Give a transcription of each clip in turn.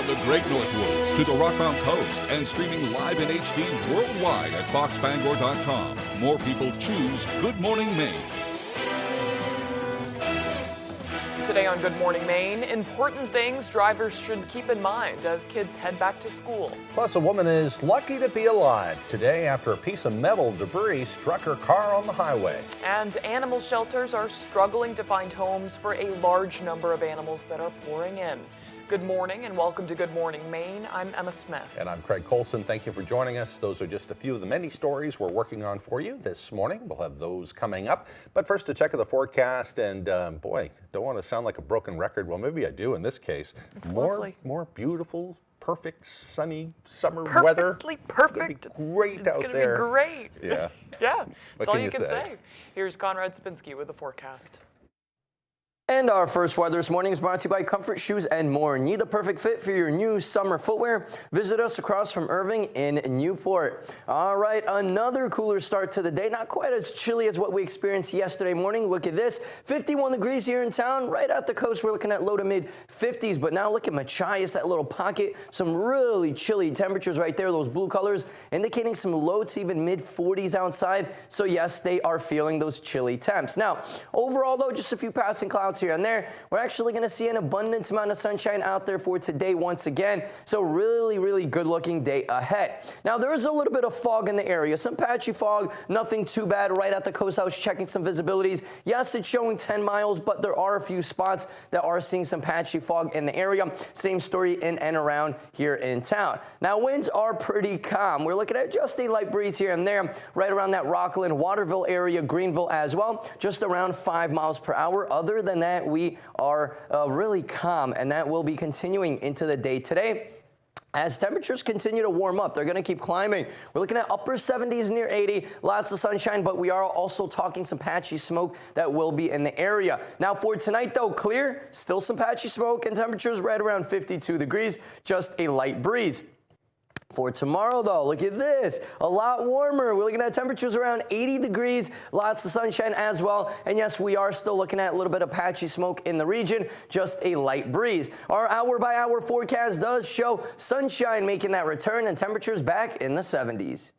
From the Great Northwoods to the Rock Mountain Coast and streaming live in HD worldwide at foxbangor.com. More people choose Good Morning Maine. Today on Good Morning Maine, important things drivers should keep in mind as kids head back to school. Plus, a woman is lucky to be alive today after a piece of metal debris struck her car on the highway. And animal shelters are struggling to find homes for a large number of animals that are pouring in. Good morning and welcome to Good Morning Maine. I'm Emma Smith. And I'm Craig Colson. Thank you for joining us. Those are just a few of the many stories we're working on for you this morning. We'll have those coming up. But first, a check of the forecast. And boy, don't want to sound like a broken record. Well, maybe I do in this case. It's lovely. More beautiful, perfect, sunny summer weather. Perfect. It's great out there. It's going to be great. Yeah. Yeah, that's all you can can say. Here's Conrad Spinski with the forecast. And our first weather this morning is brought to you by Comfort Shoes and More. Need the perfect fit for your new summer footwear? Visit us across from Irving in Newport. All right, another cooler start to the day. Not quite as chilly as what we experienced yesterday morning. Look at this, 51 degrees here in town. Right at the coast, we're looking at low to mid 50s. But now look at Machias, that little pocket. Some really chilly temperatures right there, those blue colors, indicating some low to even mid 40s outside. So yes, they are feeling those chilly temps. Now, overall though, just a few passing clouds here and there. We're actually going to see an abundant amount of sunshine out there for today once again. So really good looking day ahead. Now there is a little bit of fog in the area, some patchy fog, nothing too bad right at the coast. I was checking some visibilities. Yes, it's showing 10 miles, but there are a few spots that are seeing some patchy fog in the area. Same story in and around here in town. Now winds are pretty calm. We're looking at just a light breeze here and there, right around that Rockland, Waterville area, Greenville as well, just around 5 miles per hour. Other than that, we are really calm, and that will be continuing into the day today. As temperatures continue to warm up, they're going to keep climbing. We're looking at upper 70s near 80, lots of sunshine, but we are also talking some patchy smoke that will be in the area. Now for tonight though, clear, still some patchy smoke and temperatures right around 52 degrees, just a light breeze. For tomorrow, though, look at this, a lot warmer. We're looking at temperatures around 80 degrees, lots of sunshine as well. And yes, we are still looking at a little bit of patchy smoke in the region, just a light breeze. Our hour-by-hour forecast does show sunshine making that return and temperatures back in the 70s.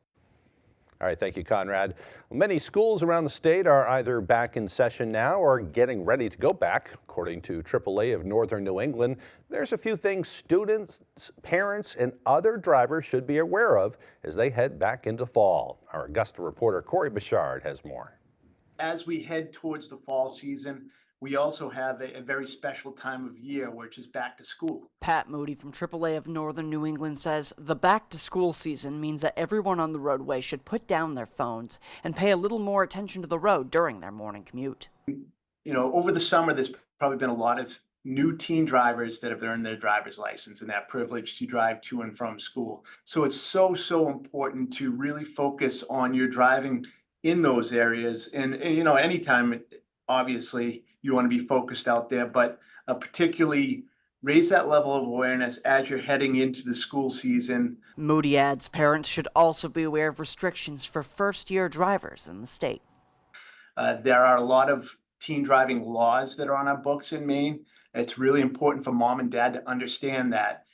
All right, thank you, Conrad. Many schools around the state are either back in session now or getting ready to go back. According to WVII of Northern New England, there's a few things students, parents, and other drivers should be aware of as they head back into fall. Our Augusta reporter Corey Bichard has more. As we head towards the fall season, we also have a very special time of year, which is back to school. Pat Moody from WVII of Northern New England says the back to school season means that everyone on the roadway should put down their phones and pay a little more attention to the road during their morning commute. You know, over the summer, there's probably been a lot of new teen drivers that have earned their driver's license and that privilege to drive to and from school. So it's so important to really focus on your driving in those areas. And you know, anytime, obviously, you want to be focused out there, but particularly raise that level of awareness as you're heading into the school season. Moody adds parents should also be aware of restrictions for first-year drivers in the state. There are a lot of teen driving laws that are on our books in Maine. It's really important for mom and dad to understand that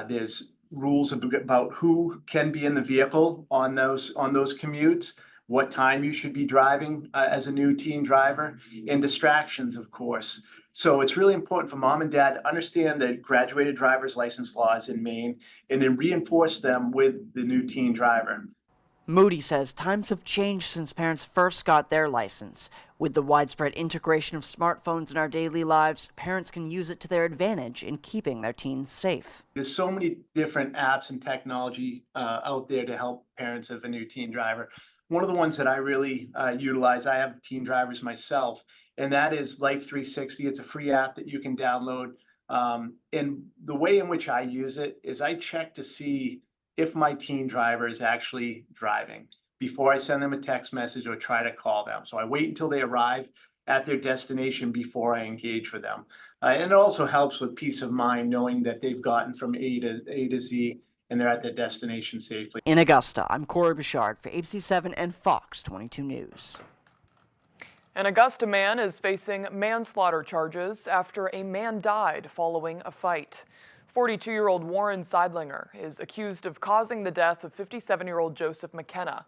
there's rules about who can be in the vehicle on those commutes, what time you should be driving as a new teen driver, and distractions, of course. So it's really important for mom and dad to understand the graduated driver's license laws in Maine and then reinforce them with the new teen driver. Moody says times have changed since parents first got their license. With the widespread integration of smartphones in our daily lives, parents can use it to their advantage in keeping their teens safe. There's so many different apps and technology out there to help parents of a new teen driver. One of the ones that I really utilize, I have teen drivers myself, and that is Life 360. It's a free app that you can download. And the way in which I use it is I check to see if my teen driver is actually driving before I send them a text message or try to call them. So I wait until they arrive at their destination before I engage with them. And it also helps with peace of mind knowing that they've gotten from A to Z and they're at their destination safely. In Augusta, I'm Corey Bichard for ABC7 and Fox 22 News. An Augusta man is facing manslaughter charges after a man died following a fight. 42-year-old Warren Seidlinger is accused of causing the death of 57-year-old Joseph McKenna.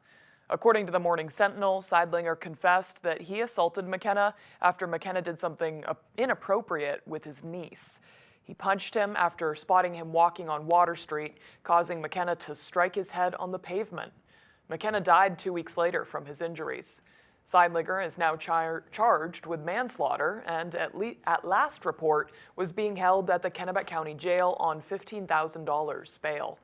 According to the Morning Sentinel, Seidlinger confessed that he assaulted McKenna after McKenna did something inappropriate with his niece. He punched him after spotting him walking on Water Street, causing McKenna to strike his head on the pavement. McKenna died 2 weeks later from his injuries. Seidlinger is now charged with manslaughter and at last report was being held at the Kennebec County Jail on $15,000 bail.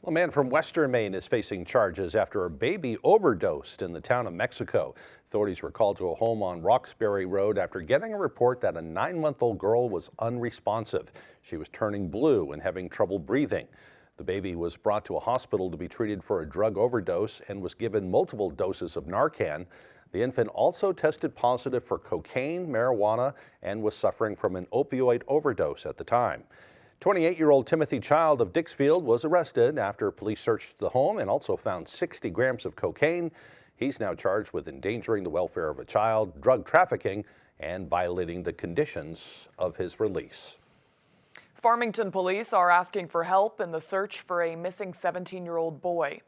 Well, a man from Western Maine is facing charges after a baby overdosed in the town of Mexico. Authorities were called to a home on Roxbury Road after getting a report that a 9-month-old girl was unresponsive. She was turning blue and having trouble breathing. The baby was brought to a hospital to be treated for a drug overdose and was given multiple doses of Narcan. The infant also tested positive for cocaine, marijuana, and was suffering from an opioid overdose at the time. 28-year-old Timothy Child of Dixfield was arrested after police searched the home and also found 60 grams of cocaine. He's now charged with endangering the welfare of a child, drug trafficking, and violating the conditions of his release. Farmington police are asking for help in the search for a missing 17-year-old boy.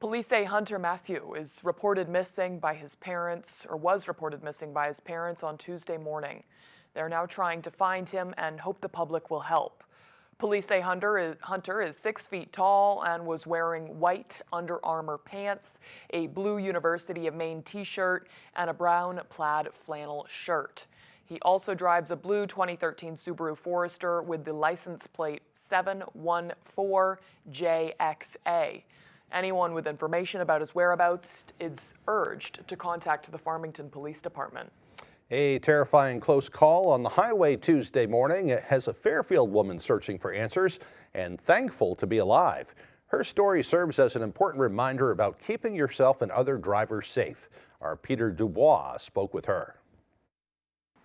Police say Hunter Matthew is reported missing by his parents, or was reported missing by his parents on Tuesday morning. They're now trying to find him and hope the public will help. Police say Hunter is 6 feet tall and was wearing white Under Armour pants, a blue University of Maine t-shirt, and a brown plaid flannel shirt. He also drives a blue 2013 Subaru Forester with the license plate 714JXA. Anyone with information about his whereabouts is urged to contact the Farmington Police Department. A terrifying close call on the highway Tuesday morning has a Fairfield woman searching for answers and thankful to be alive. Her story serves as an important reminder about keeping yourself and other drivers safe. Our Peter Dubois spoke with her.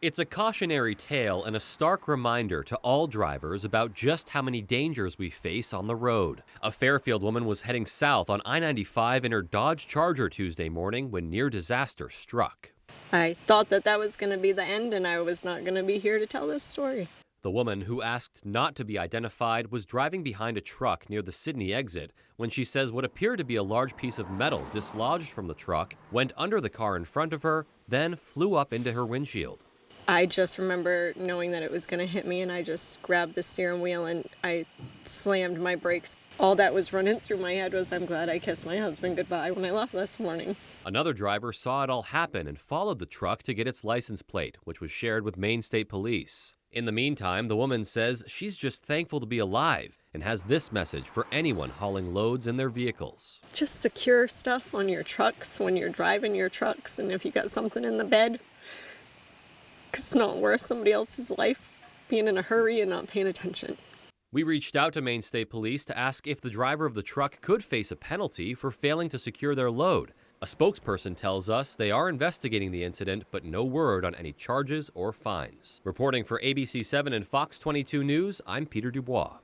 It's a cautionary tale and a stark reminder to all drivers about just how many dangers we face on the road. A Fairfield woman was heading south on I-95 in her Dodge Charger Tuesday morning when near disaster struck. I thought that was going to be the end, and I was not going to be here to tell this story. The woman, who asked not to be identified, was driving behind a truck near the Sydney exit when she says what appeared to be a large piece of metal dislodged from the truck, went under the car in front of her, then flew up into her windshield. I just remember knowing that it was going to hit me, and I just grabbed the steering wheel and I slammed my brakes. All that was running through my head was, I'm glad I kissed my husband goodbye when I left this morning. Another driver saw it all happen and followed the truck to get its license plate, which was shared with Maine State Police. In the meantime, the woman says she's just thankful to be alive and has this message for anyone hauling loads in their vehicles. Just secure stuff on your trucks when you're driving your trucks, and if you got something in the bed, 'cause it's not worth somebody else's life being in a hurry and not paying attention. We reached out to Maine State Police to ask if the driver of the truck could face a penalty for failing to secure their load. A spokesperson tells us they are investigating the incident, but no word on any charges or fines. Reporting for ABC7 and Fox 22 News, I'm Peter Dubois.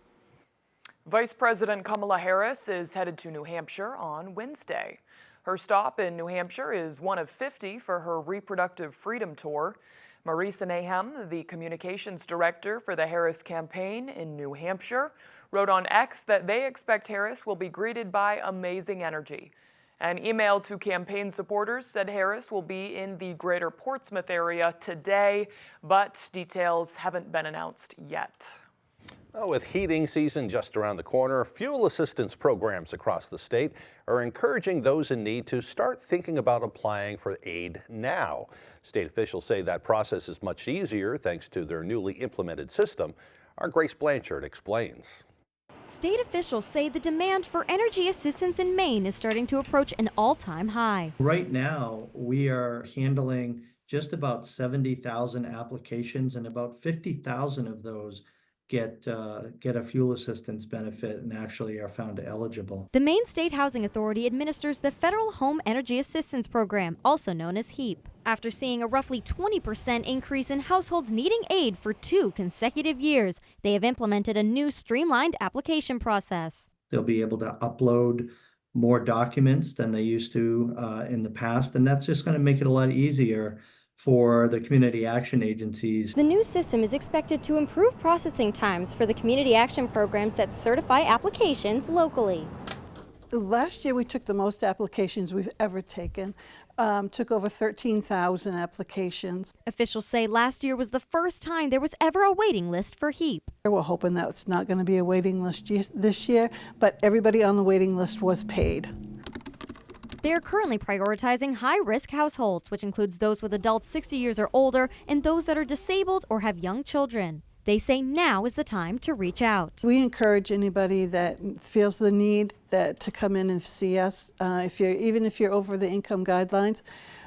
Vice President Kamala Harris is headed to New Hampshire on Wednesday. Her stop in New Hampshire is one of 50 for her Reproductive Freedom Tour. Marisa Nahem, the communications director for the Harris campaign in New Hampshire, wrote on X that they expect Harris will be greeted by amazing energy. An email to campaign supporters said Harris will be in the greater Portsmouth area today, but details haven't been announced yet. Well, with heating season just around the corner, fuel assistance programs across the state are encouraging those in need to start thinking about applying for aid now. State officials say that process is much easier thanks to their newly implemented system. Our Grace Blanchard explains. State officials say the demand for energy assistance in Maine is starting to approach an all-time high. Right now, we are handling just about 70,000 applications, and about 50,000 of those get a fuel assistance benefit and actually are found eligible. The Maine State Housing Authority administers the Federal Home Energy Assistance Program, also known as HEAP. After seeing a roughly 20% increase in households needing aid for 2 consecutive years, they have implemented a new streamlined application process. They'll be able to upload more documents than they used to in the past, and that's just going to make it a lot easier for the community action agencies. The new system is expected to improve processing times for the community action programs that certify applications locally. Last year we took the most applications we've ever taken, took over 13,000 applications. Officials say last year was the first time there was ever a waiting list for HEAP. We're hoping that it's not going to be a waiting list this year, but everybody on the waiting list was paid. They are currently prioritizing high-risk households, which includes those with adults 60 years or older and those that are disabled or have young children. They say now is the time to reach out. We encourage anybody that feels the need to come in and see us. Even if you're over the income guidelines,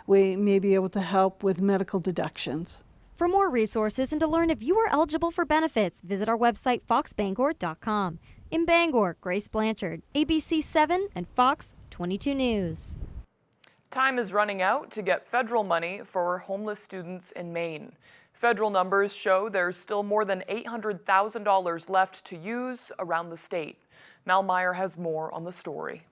we may be able to help with medical deductions. For more resources and to learn if you are eligible for benefits, visit our website foxbangor.com. In Bangor, Grace Blanchard, ABC 7 and Fox 22 News. Time is running out to get federal money for homeless students in Maine. Federal numbers show there's still more than $800,000 left to use around the state. Mal Meyer has more on the story.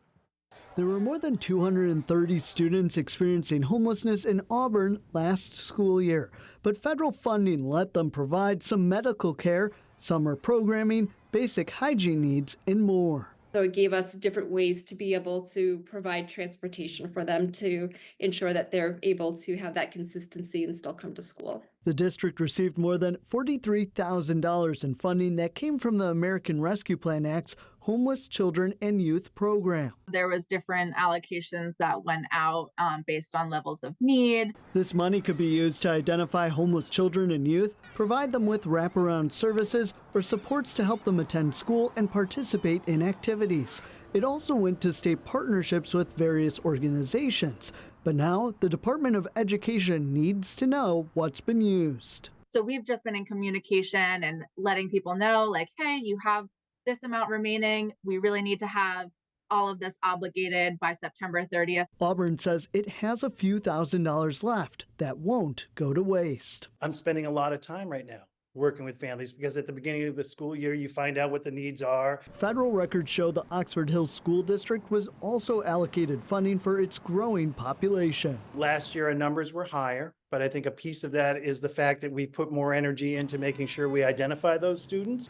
There were more than 230 students experiencing homelessness in Auburn last school year, but federal funding let them provide some medical care, summer programming, basic hygiene needs, and more. So it gave us different ways to be able to provide transportation for them to ensure that they're able to have that consistency and still come to school. The district received more than $43,000 in funding that came from the American Rescue Plan Act's Homeless Children and Youth program. There was different allocations that went out based on levels of need. This money could be used to identify homeless children and youth, provide them with wraparound services or supports to help them attend school and participate in activities. It also went to state partnerships with various organizations. But now the Department of Education needs to know what's been used. So we've just been in communication and letting people know, like, hey, you have this amount remaining. We really need to have all of this obligated by September 30th. Auburn says it has a few $1,000s left that won't go to waste. I'm spending a lot of time right now working with families because at the beginning of the school year, you find out what the needs are. Federal records show the Oxford Hills School District was also allocated funding for its growing population. Last year, our numbers were higher, but I think a piece of that is the fact that we put more energy into making sure we identify those students.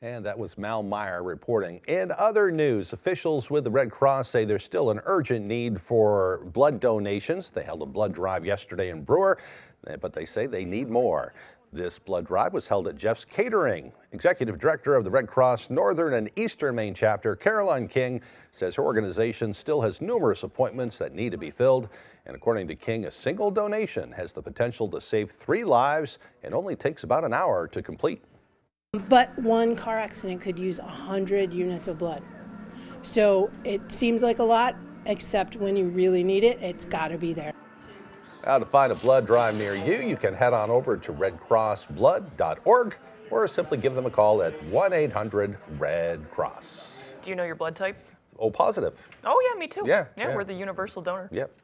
And that was Mal Meyer reporting. In other news, officials with the Red Cross say there's still an urgent need for blood donations. They held a blood drive yesterday in Brewer, but they say they need more. This blood drive was held at Jeff's Catering. Executive Director of the Red Cross Northern and Eastern Maine Chapter, Caroline King, says her organization still has numerous appointments that need to be filled. And according to King, a single donation has the potential to save 3 lives and only takes about an hour to complete. But one car accident could use 100 units of blood. So it seems like a lot, except when you really need it, it's got to be there. Now, to find a blood drive near you, you can head on over to redcrossblood.org or simply give them a call at 1-800-RED-CROSS. Do you know your blood type? Oh, positive. Oh, yeah, me too. Yeah. We're the universal donor. Yep.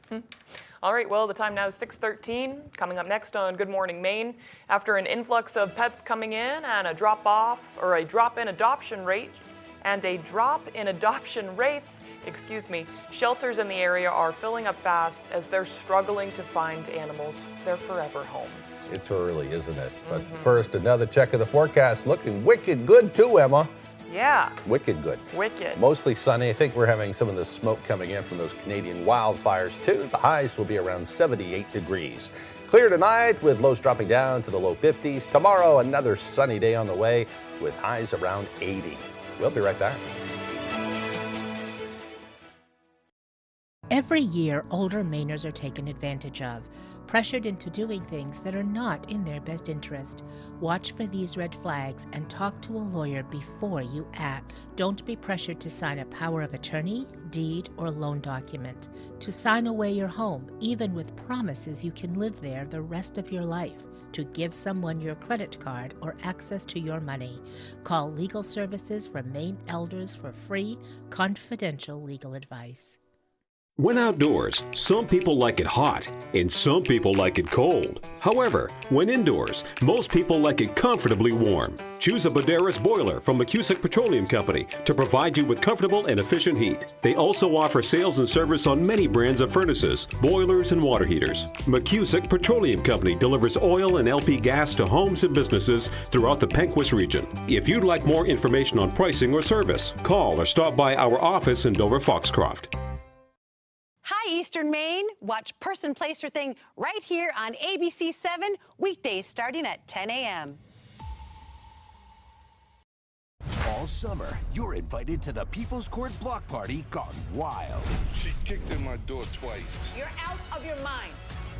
All right, well, the time now is 6:13. Coming up next on Good Morning Maine, after an influx of pets coming in and a drop-in adoption rates, shelters in the area are filling up fast as they're struggling to find animals their forever homes. It's early, isn't it? But first, another check of the forecast. Looking wicked good too, Emma. Yeah. Wicked good. Wicked. Mostly sunny. I think we're having some of the smoke coming in from those Canadian wildfires too. The highs will be around 78 degrees. Clear tonight with lows dropping down to the low 50s. Tomorrow, another sunny day on the way with highs around 80. We'll be right back. Every year, older Mainers are taken advantage of, pressured into doing things that are not in their best interest. Watch for these red flags and talk to a lawyer before you act. Don't be pressured to sign a power of attorney, deed, or loan document. To sign away your home, even with promises you can live there the rest of your life. To give someone your credit card or access to your money. Call Legal Services from Maine Elders for free, confidential legal advice. When outdoors, some people like it hot and some people like it cold. However, when indoors, most people like it comfortably warm. Choose a Boderas boiler from McCusick Petroleum Company to provide you with comfortable and efficient heat. They also offer sales and service on many brands of furnaces, boilers, and water heaters. McCusick Petroleum Company delivers oil and LP gas to homes and businesses throughout the Pequot region. If you'd like more information on pricing or service, call or stop by our office in Dover Foxcroft. Hi, Eastern Maine. Watch Person, Place, or Thing right here on ABC 7, weekdays starting at 10 a.m. All summer, you're invited to the People's Court Block Party gone wild. She kicked in my door twice. You're out of your mind.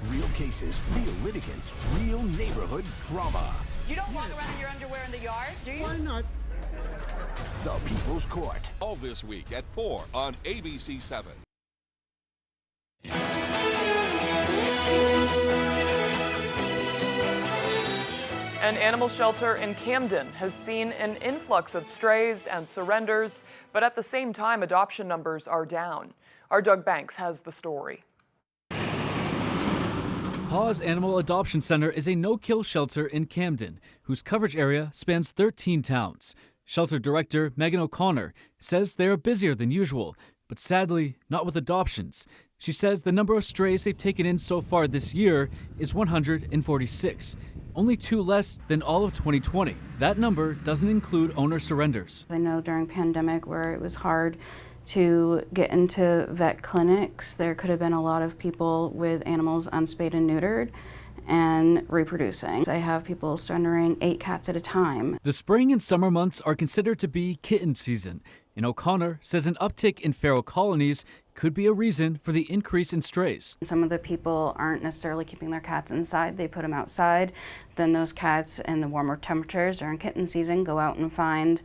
Real cases, real litigants, real neighborhood drama. You don't walk around in your underwear in the yard, do you? Why not? The People's Court. All this week at 4 on ABC 7. An animal shelter in Camden has seen an influx of strays and surrenders, but at the same time, adoption numbers are down. Our Doug Banks has the story. Paws Animal Adoption Center is a no-kill shelter in Camden, whose coverage area spans 13 towns. Shelter director Megan O'Connor says they are busier than usual, but sadly, not with adoptions. She says the number of strays they've taken in so far this year is 146, only 2 less than all of 2020. That number doesn't include owner surrenders. I know during pandemic where it was hard to get into vet clinics, there could have been a lot of people with animals unspayed and neutered and reproducing. I have people surrendering 8 cats at a time. The spring and summer months are considered to be kitten season, and O'Connor says an uptick in feral colonies could be a reason for the increase in strays. Some of the people aren't necessarily keeping their cats inside, they put them outside. Then those cats in the warmer temperatures during kitten season go out and find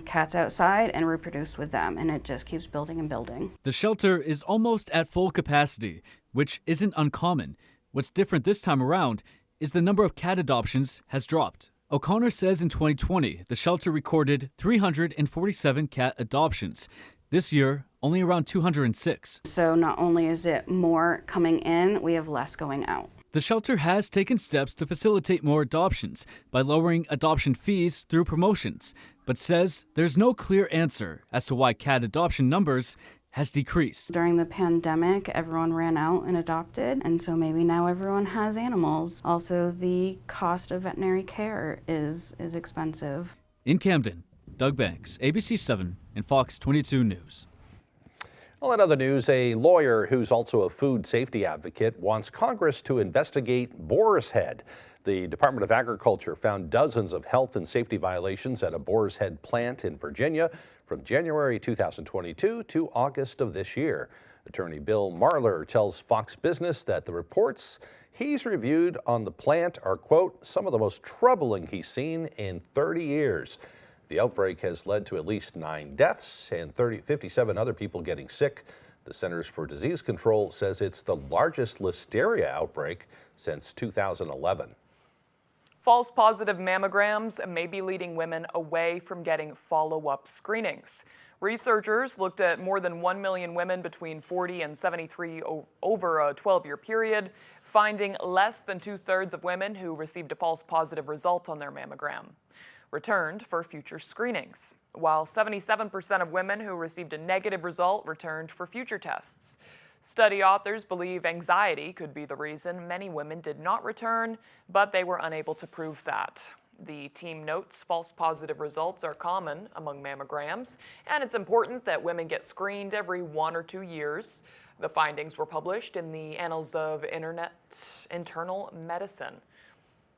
cats outside and reproduce with them, and it just keeps building and building. The shelter is almost at full capacity, which isn't uncommon. What's different this time around is the number of cat adoptions has dropped. O'Connor says in 2020, the shelter recorded 347 cat adoptions. This year, only around 206. So not only is it more coming in, we have less going out. The shelter has taken steps to facilitate more adoptions by lowering adoption fees through promotions, but says there's no clear answer as to why cat adoption numbers has decreased. During the pandemic, everyone ran out and adopted, and so maybe now everyone has animals. Also, the cost of veterinary care is expensive. In Camden, Doug Banks, ABC 7 and Fox 22 News. Well, in other news, a lawyer who's also a food safety advocate wants Congress to investigate Boar's Head. The Department of Agriculture found dozens of health and safety violations at a Boar's Head plant in Virginia from January 2022 to August of this year. Attorney Bill Marler tells Fox Business that the reports he's reviewed on the plant are, quote, some of the most troubling he's seen in 30 years. The outbreak has led to at least 9 deaths and 57 other people getting sick. The Centers for Disease Control says it's the largest listeria outbreak since 2011. False positive mammograms may be leading women away from getting follow-up screenings. Researchers looked at more than 1 million women between 40 and 73 over a 12-year period, finding less than 2/3 of women who received a false positive result on their mammogram returned for future screenings, while 77% of women who received a negative result returned for future tests. Study authors believe anxiety could be the reason many women did not return, but they were unable to prove that. The team notes false positive results are common among mammograms, and it's important that women get screened every 1 or 2 years. The findings were published in the Annals of Internal Medicine.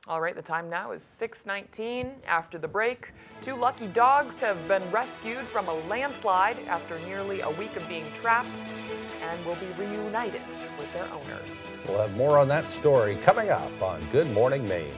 All right, the time now is 6:19. After the break, 2 lucky dogs have been rescued from a landslide after nearly a week of being trapped and will be reunited with their owners. We'll have more on that story coming up on Good Morning Maine.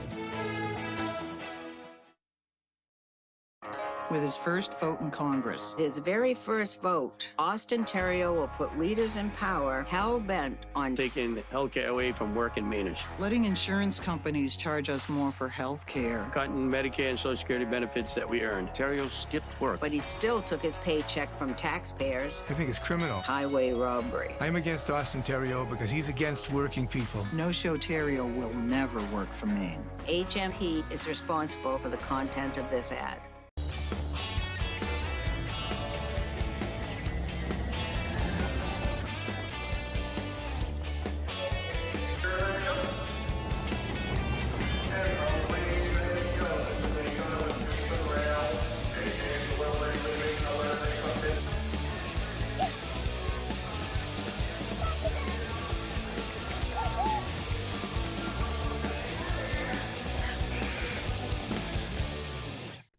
with his first vote in Congress. His very first vote, Austin Terrio will put leaders in power hell-bent on taking healthcare away from working Mainers, letting insurance companies charge us more for health care, cutting Medicare and Social Security benefits that we earned. Terrio skipped work, but he still took his paycheck from taxpayers. I think it's criminal. Highway robbery. I'm against Austin Terrio because he's against working people. No-show Terrio will never work for Maine. HMP is responsible for the content of this ad.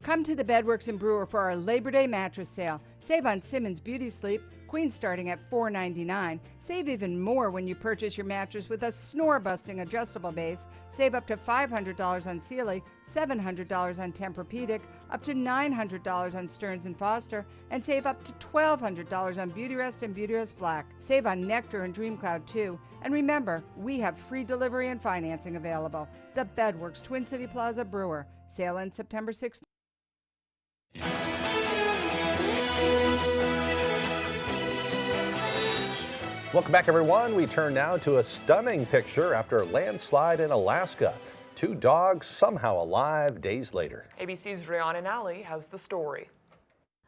Come to the Bedworks in Brewer for our Labor Day mattress sale. Save on Simmons Beauty Sleep, Queen starting at $4.99. Save even more when you purchase your mattress with a snore-busting adjustable base. Save up to $500 on Sealy, $700 on Tempur-Pedic, up to $900 on Stearns & Foster, and save up to $1,200 on Beautyrest and Beautyrest Black. Save on Nectar and DreamCloud too. And remember, we have free delivery and financing available. The Bedworks, Twin City Plaza, Brewer. Sale ends September 16th. Welcome back, everyone. We turn now to a stunning picture after a landslide in Alaska. 2 dogs somehow alive days later. ABC's Rhiannon Nally has the story.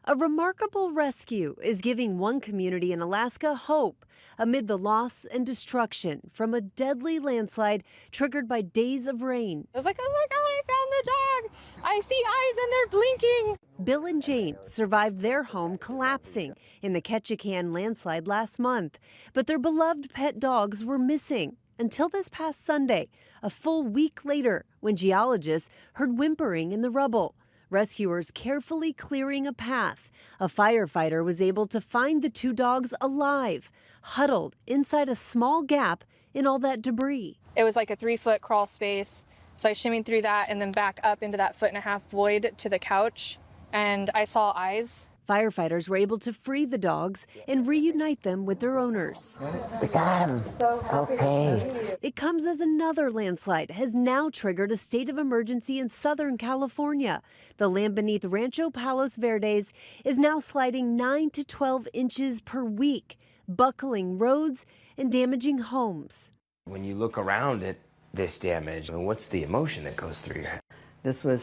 A remarkable rescue is giving one community in Alaska hope amid the loss and destruction from a deadly landslide triggered by days of rain. I was like, oh my God, I found the dog. I see eyes and they're blinking. Bill and James survived their home collapsing in the Ketchikan landslide last month, but their beloved pet dogs were missing until this past Sunday, a full week later, when geologists heard whimpering in the rubble. Rescuers carefully clearing a path. A firefighter was able to find the 2 dogs alive, huddled inside a small gap in all that debris. It was like a 3-foot crawl space. So I shimmied through that and then back up into that 1.5-foot void to the couch. And I saw eyes. Firefighters were able to free the dogs and reunite them with their owners. We got him. Okay. It comes as another landslide has now triggered a state of emergency in Southern California. The land beneath Rancho Palos Verdes is now sliding 9 to 12 inches per week, buckling roads and damaging homes. When you look around at this damage, what's the emotion that goes through your head? This is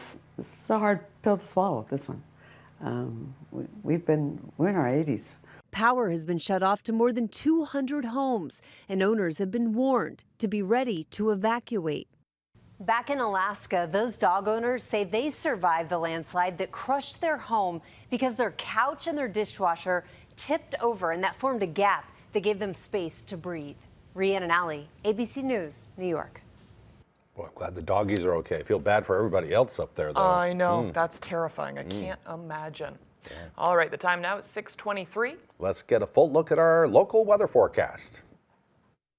a hard pill to swallow, this one. We're in our 80s. Power has been shut off to more than 200 homes, and owners have been warned to be ready to evacuate. Back in Alaska, those dog owners say they survived the landslide that crushed their home because their couch and their dishwasher tipped over, and that formed a gap that gave them space to breathe. Rhiannon Nally, ABC News, New York. Well, I'm glad the doggies are okay. I feel bad for everybody else up there, though. I know. That's terrifying. I can't imagine. Yeah. All right, the time now is 6:23. Let's get a full look at our local weather forecast.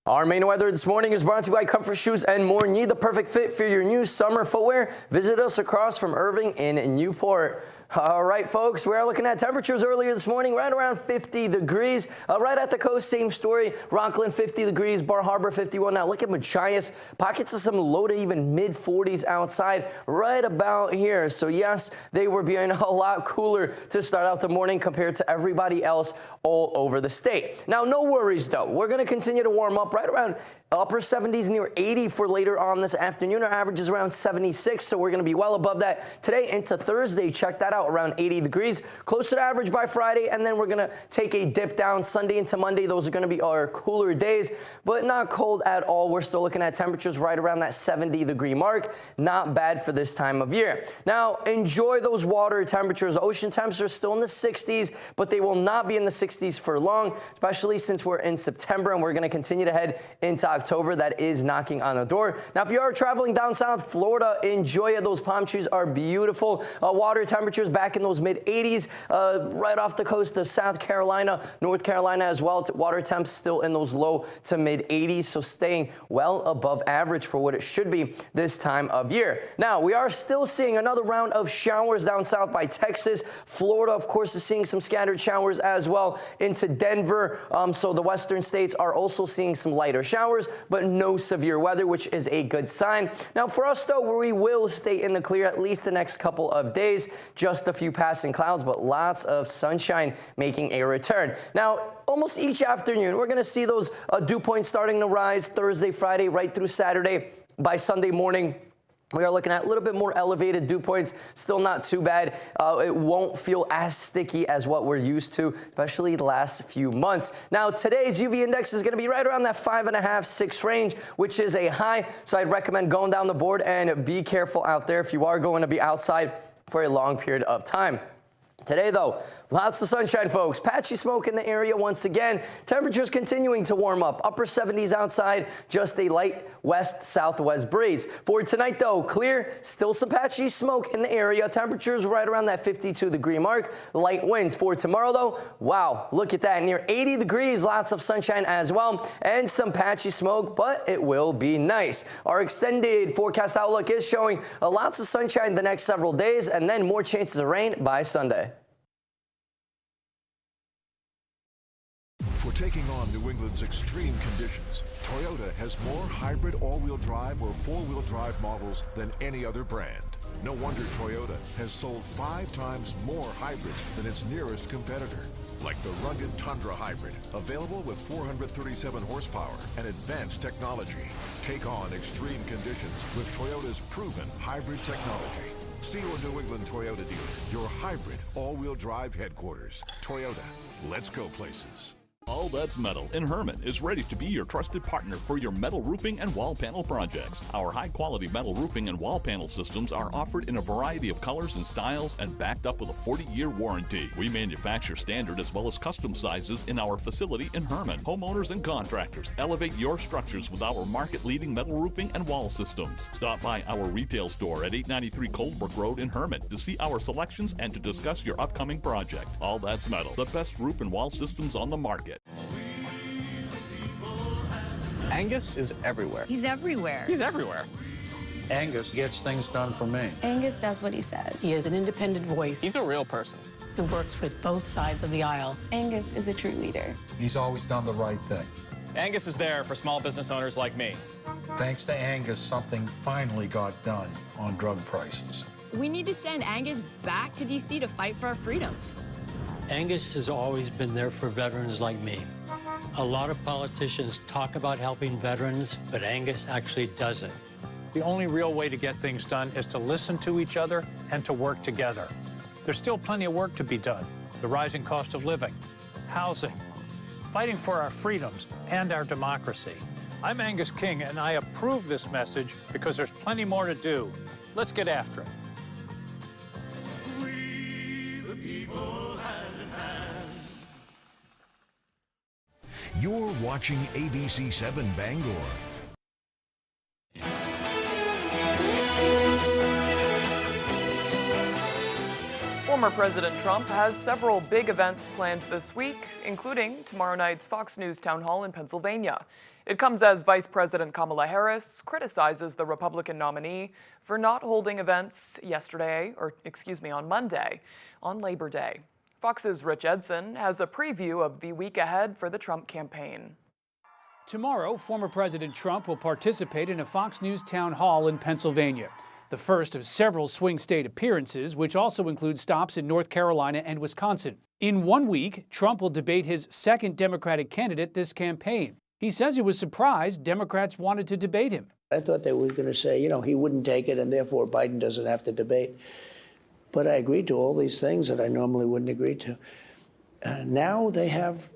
Our Maine weather this morning is brought to you by Comfort Shoes and More. Need the perfect fit for your new summer footwear? Visit us across from Irving in Newport. All right, folks, we're looking at temperatures earlier this morning, right around 50 degrees. Right at the coast, same story. Rockland, 50 degrees. Bar Harbor, 51. Now look at Machias. Pockets of some low to even mid-40s outside right about here. So, yes, they were being a lot cooler to start out the morning compared to everybody else all over the state. Now, no worries, though. We're going to continue to warm up right around upper 70s, near 80 for later on this afternoon. Our average is around 76, so we're going to be well above that today into Thursday. Check that out, around 80 degrees. Closer to average by Friday, and then we're going to take a dip down Sunday into Monday. Those are going to be our cooler days, but not cold at all. We're still looking at temperatures right around that 70-degree mark. Not bad for this time of year. Now, enjoy those water temperatures. Ocean temps are still in the 60s, but they will not be in the 60s for long, especially since we're in September, and we're going to continue to head into October. That is knocking on the door. Now, if you are traveling down south Florida, enjoy it. Those palm trees are beautiful. Water temperatures temperatures back in those mid-80s right off the coast of South Carolina, North Carolina as well. Water temps still in those low to mid-80s, so staying well above average for what it should be this time of year. Now, we are still seeing another round of showers down south by Texas. Florida, of course, is seeing some scattered showers as well into Denver. So the western states are also seeing some lighter showers, but no severe weather, which is a good sign. Now, for us, though, we will stay in the clear at least the next couple of days. Just a few passing clouds, but lots of sunshine making a return. Now, almost each afternoon, we're going to see those dew points starting to rise Thursday, Friday, right through Saturday. By Sunday morning, we are looking at a little bit more elevated dew points. Still not too bad. It won't feel as sticky as what we're used to, especially the last few months. Now, today's UV index is going to be right around that 5.5, 6 range, which is a high. So I'd recommend going down the board and be careful out there if you are going to be outside for a long period of time. Today, though, lots of sunshine, folks. Patchy smoke in the area once again. Temperatures continuing to warm up. Upper 70s outside, just a light west-southwest breeze. For tonight, though, clear, still some patchy smoke in the area. Temperatures right around that 52-degree mark. Light winds. For tomorrow, though, wow, look at that. Near 80 degrees, lots of sunshine as well, and some patchy smoke, but it will be nice. Our extended forecast outlook is showing lots of sunshine the next several days, and then more chances of rain by Sunday. For taking on New England's extreme conditions, Toyota has more hybrid all-wheel drive or four-wheel drive models than any other brand. No wonder Toyota has sold 5 times more hybrids than its nearest competitor. Like the rugged Tundra Hybrid, available with 437 horsepower and advanced technology. Take on extreme conditions with Toyota's proven hybrid technology. See your New England Toyota dealer, your hybrid all-wheel drive headquarters. Toyota, let's go places. All That's Metal in Herman is ready to be your trusted partner for your metal roofing and wall panel projects. Our high-quality metal roofing and wall panel systems are offered in a variety of colors and styles and backed up with a 40-year warranty. We manufacture standard as well as custom sizes in our facility in Herman. Homeowners and contractors, elevate your structures with our market-leading metal roofing and wall systems. Stop by our retail store at 893 Coldbrook Road in Herman to see our selections and to discuss your upcoming project. All That's Metal, the best roof and wall systems on the market. Angus is everywhere. He's everywhere. He's everywhere. Angus gets things done for me. Angus does what he says. He is an independent voice. He's a real person who works with both sides of the aisle. Angus is a true leader. He's always done the right thing. Angus is there for small business owners like me. Thanks to Angus, something finally got done on drug prices. We need to send Angus back to D.C. to fight for our freedoms. Angus has always been there for veterans like me. A lot of politicians talk about helping veterans, but Angus actually does it. The only real way to get things done is to listen to each other and to work together. There's still plenty of work to be done. The rising cost of living, housing, fighting for our freedoms and our democracy. I'm Angus King, and I approve this message because there's plenty more to do. Let's get after it. We the people, hand in hand. You're watching ABC 7 Bangor. Former President Trump has several big events planned this week, including tomorrow night's Fox News town hall in Pennsylvania. It comes as Vice President Kamala Harris criticizes the Republican nominee for not holding events on Monday, on Labor Day. Fox's Rich Edson has a preview of the week ahead for the Trump campaign. Tomorrow, former President Trump will participate in a Fox News town hall in Pennsylvania, the first of several swing state appearances, which also include stops in North Carolina and Wisconsin. In 1 week, Trump will debate his second Democratic candidate this campaign. He says he was surprised Democrats wanted to debate him. I thought they were going to say, he wouldn't take it and therefore Biden doesn't have to debate. But I agreed to all these things that I normally wouldn't agree to. Now they have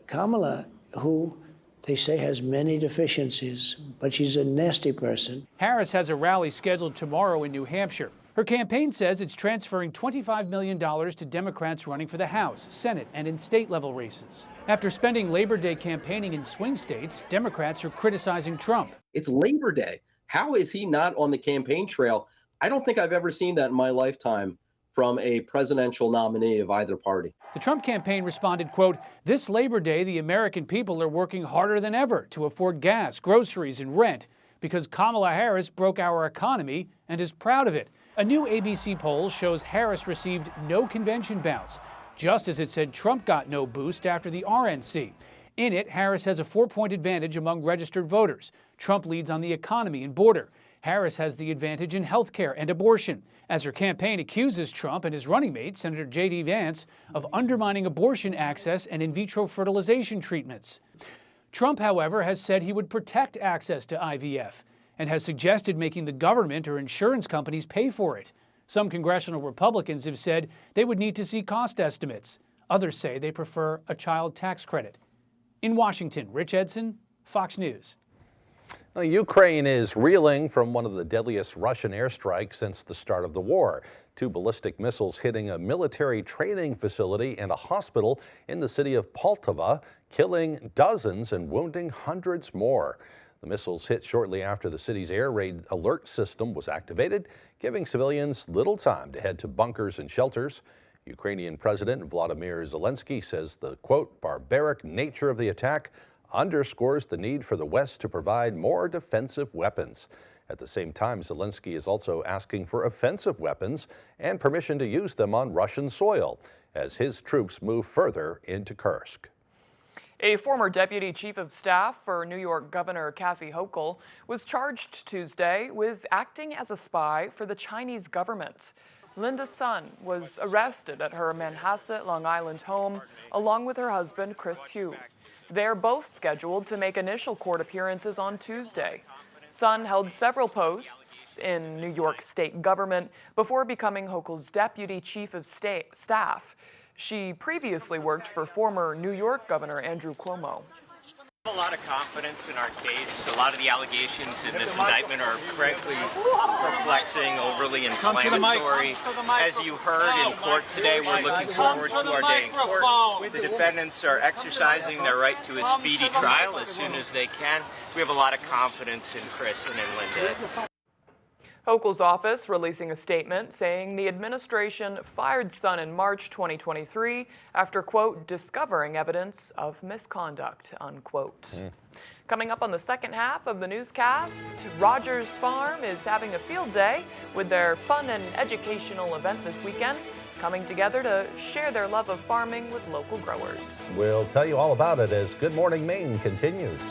Kamala, who they say has many deficiencies, but she's a nasty person. Harris has a rally scheduled tomorrow in New Hampshire. Her campaign says it's transferring $25 million to Democrats running for the House, Senate, and in state-level races. After spending Labor Day campaigning in swing states, Democrats are criticizing Trump. It's Labor Day. How is he not on the campaign trail? I don't think I've ever seen that in my lifetime from a presidential nominee of either party. The Trump campaign responded, quote, "This Labor Day, the American people are working harder than ever to afford gas, groceries, and rent because Kamala Harris broke our economy and is proud of it." A new ABC poll shows Harris received no convention bounce, just as it said Trump got no boost after the RNC. In it, Harris has a 4-point advantage among registered voters. Trump leads on the economy and border. Harris has the advantage in health care and abortion, as her campaign accuses Trump and his running mate, Senator J.D. Vance, of undermining abortion access and in vitro fertilization treatments. Trump, however, has said he would protect access to IVF and has suggested making the government or insurance companies pay for it. Some congressional Republicans have said they would need to see cost estimates. Others say they prefer a child tax credit. In Washington, Rich Edson, Fox News. Now, Ukraine is reeling from one of the deadliest Russian airstrikes since the start of the war. 2 ballistic missiles hitting a military training facility and a hospital in the city of Poltava, killing dozens and wounding hundreds more. The missiles hit shortly after the city's air raid alert system was activated, giving civilians little time to head to bunkers and shelters. Ukrainian President Volodymyr Zelensky says the, quote, barbaric nature of the attack underscores the need for the West to provide more defensive weapons. At the same time, Zelensky is also asking for offensive weapons and permission to use them on Russian soil as his troops move further into Kursk. A former deputy chief of staff for New York Governor Kathy Hochul was charged Tuesday with acting as a spy for the Chinese government. Linda Sun was arrested at her Manhasset, Long Island home, along with her husband, Chris Hugh. They're both scheduled to make initial court appearances on Tuesday. Sun held several posts in New York state government before becoming Hochul's deputy chief of staff. She previously worked for former New York Governor Andrew Cuomo. I have a lot of confidence in our case. A lot of the allegations in this indictment are frankly perplexing, overly inflammatory. As you heard in court today, we're looking forward to our day in court. The defendants are exercising their right to a speedy trial as soon as they can. We have a lot of confidence in Chris and in Linda. Hochul's office releasing a statement saying the administration fired Sun in March 2023 after, quote, discovering evidence of misconduct, unquote. Coming up on the second half of the newscast, Rogers Farm is having a field day with their fun and educational event this weekend, coming together to share their love of farming with local growers. We'll tell you all about it as Good Morning Maine continues.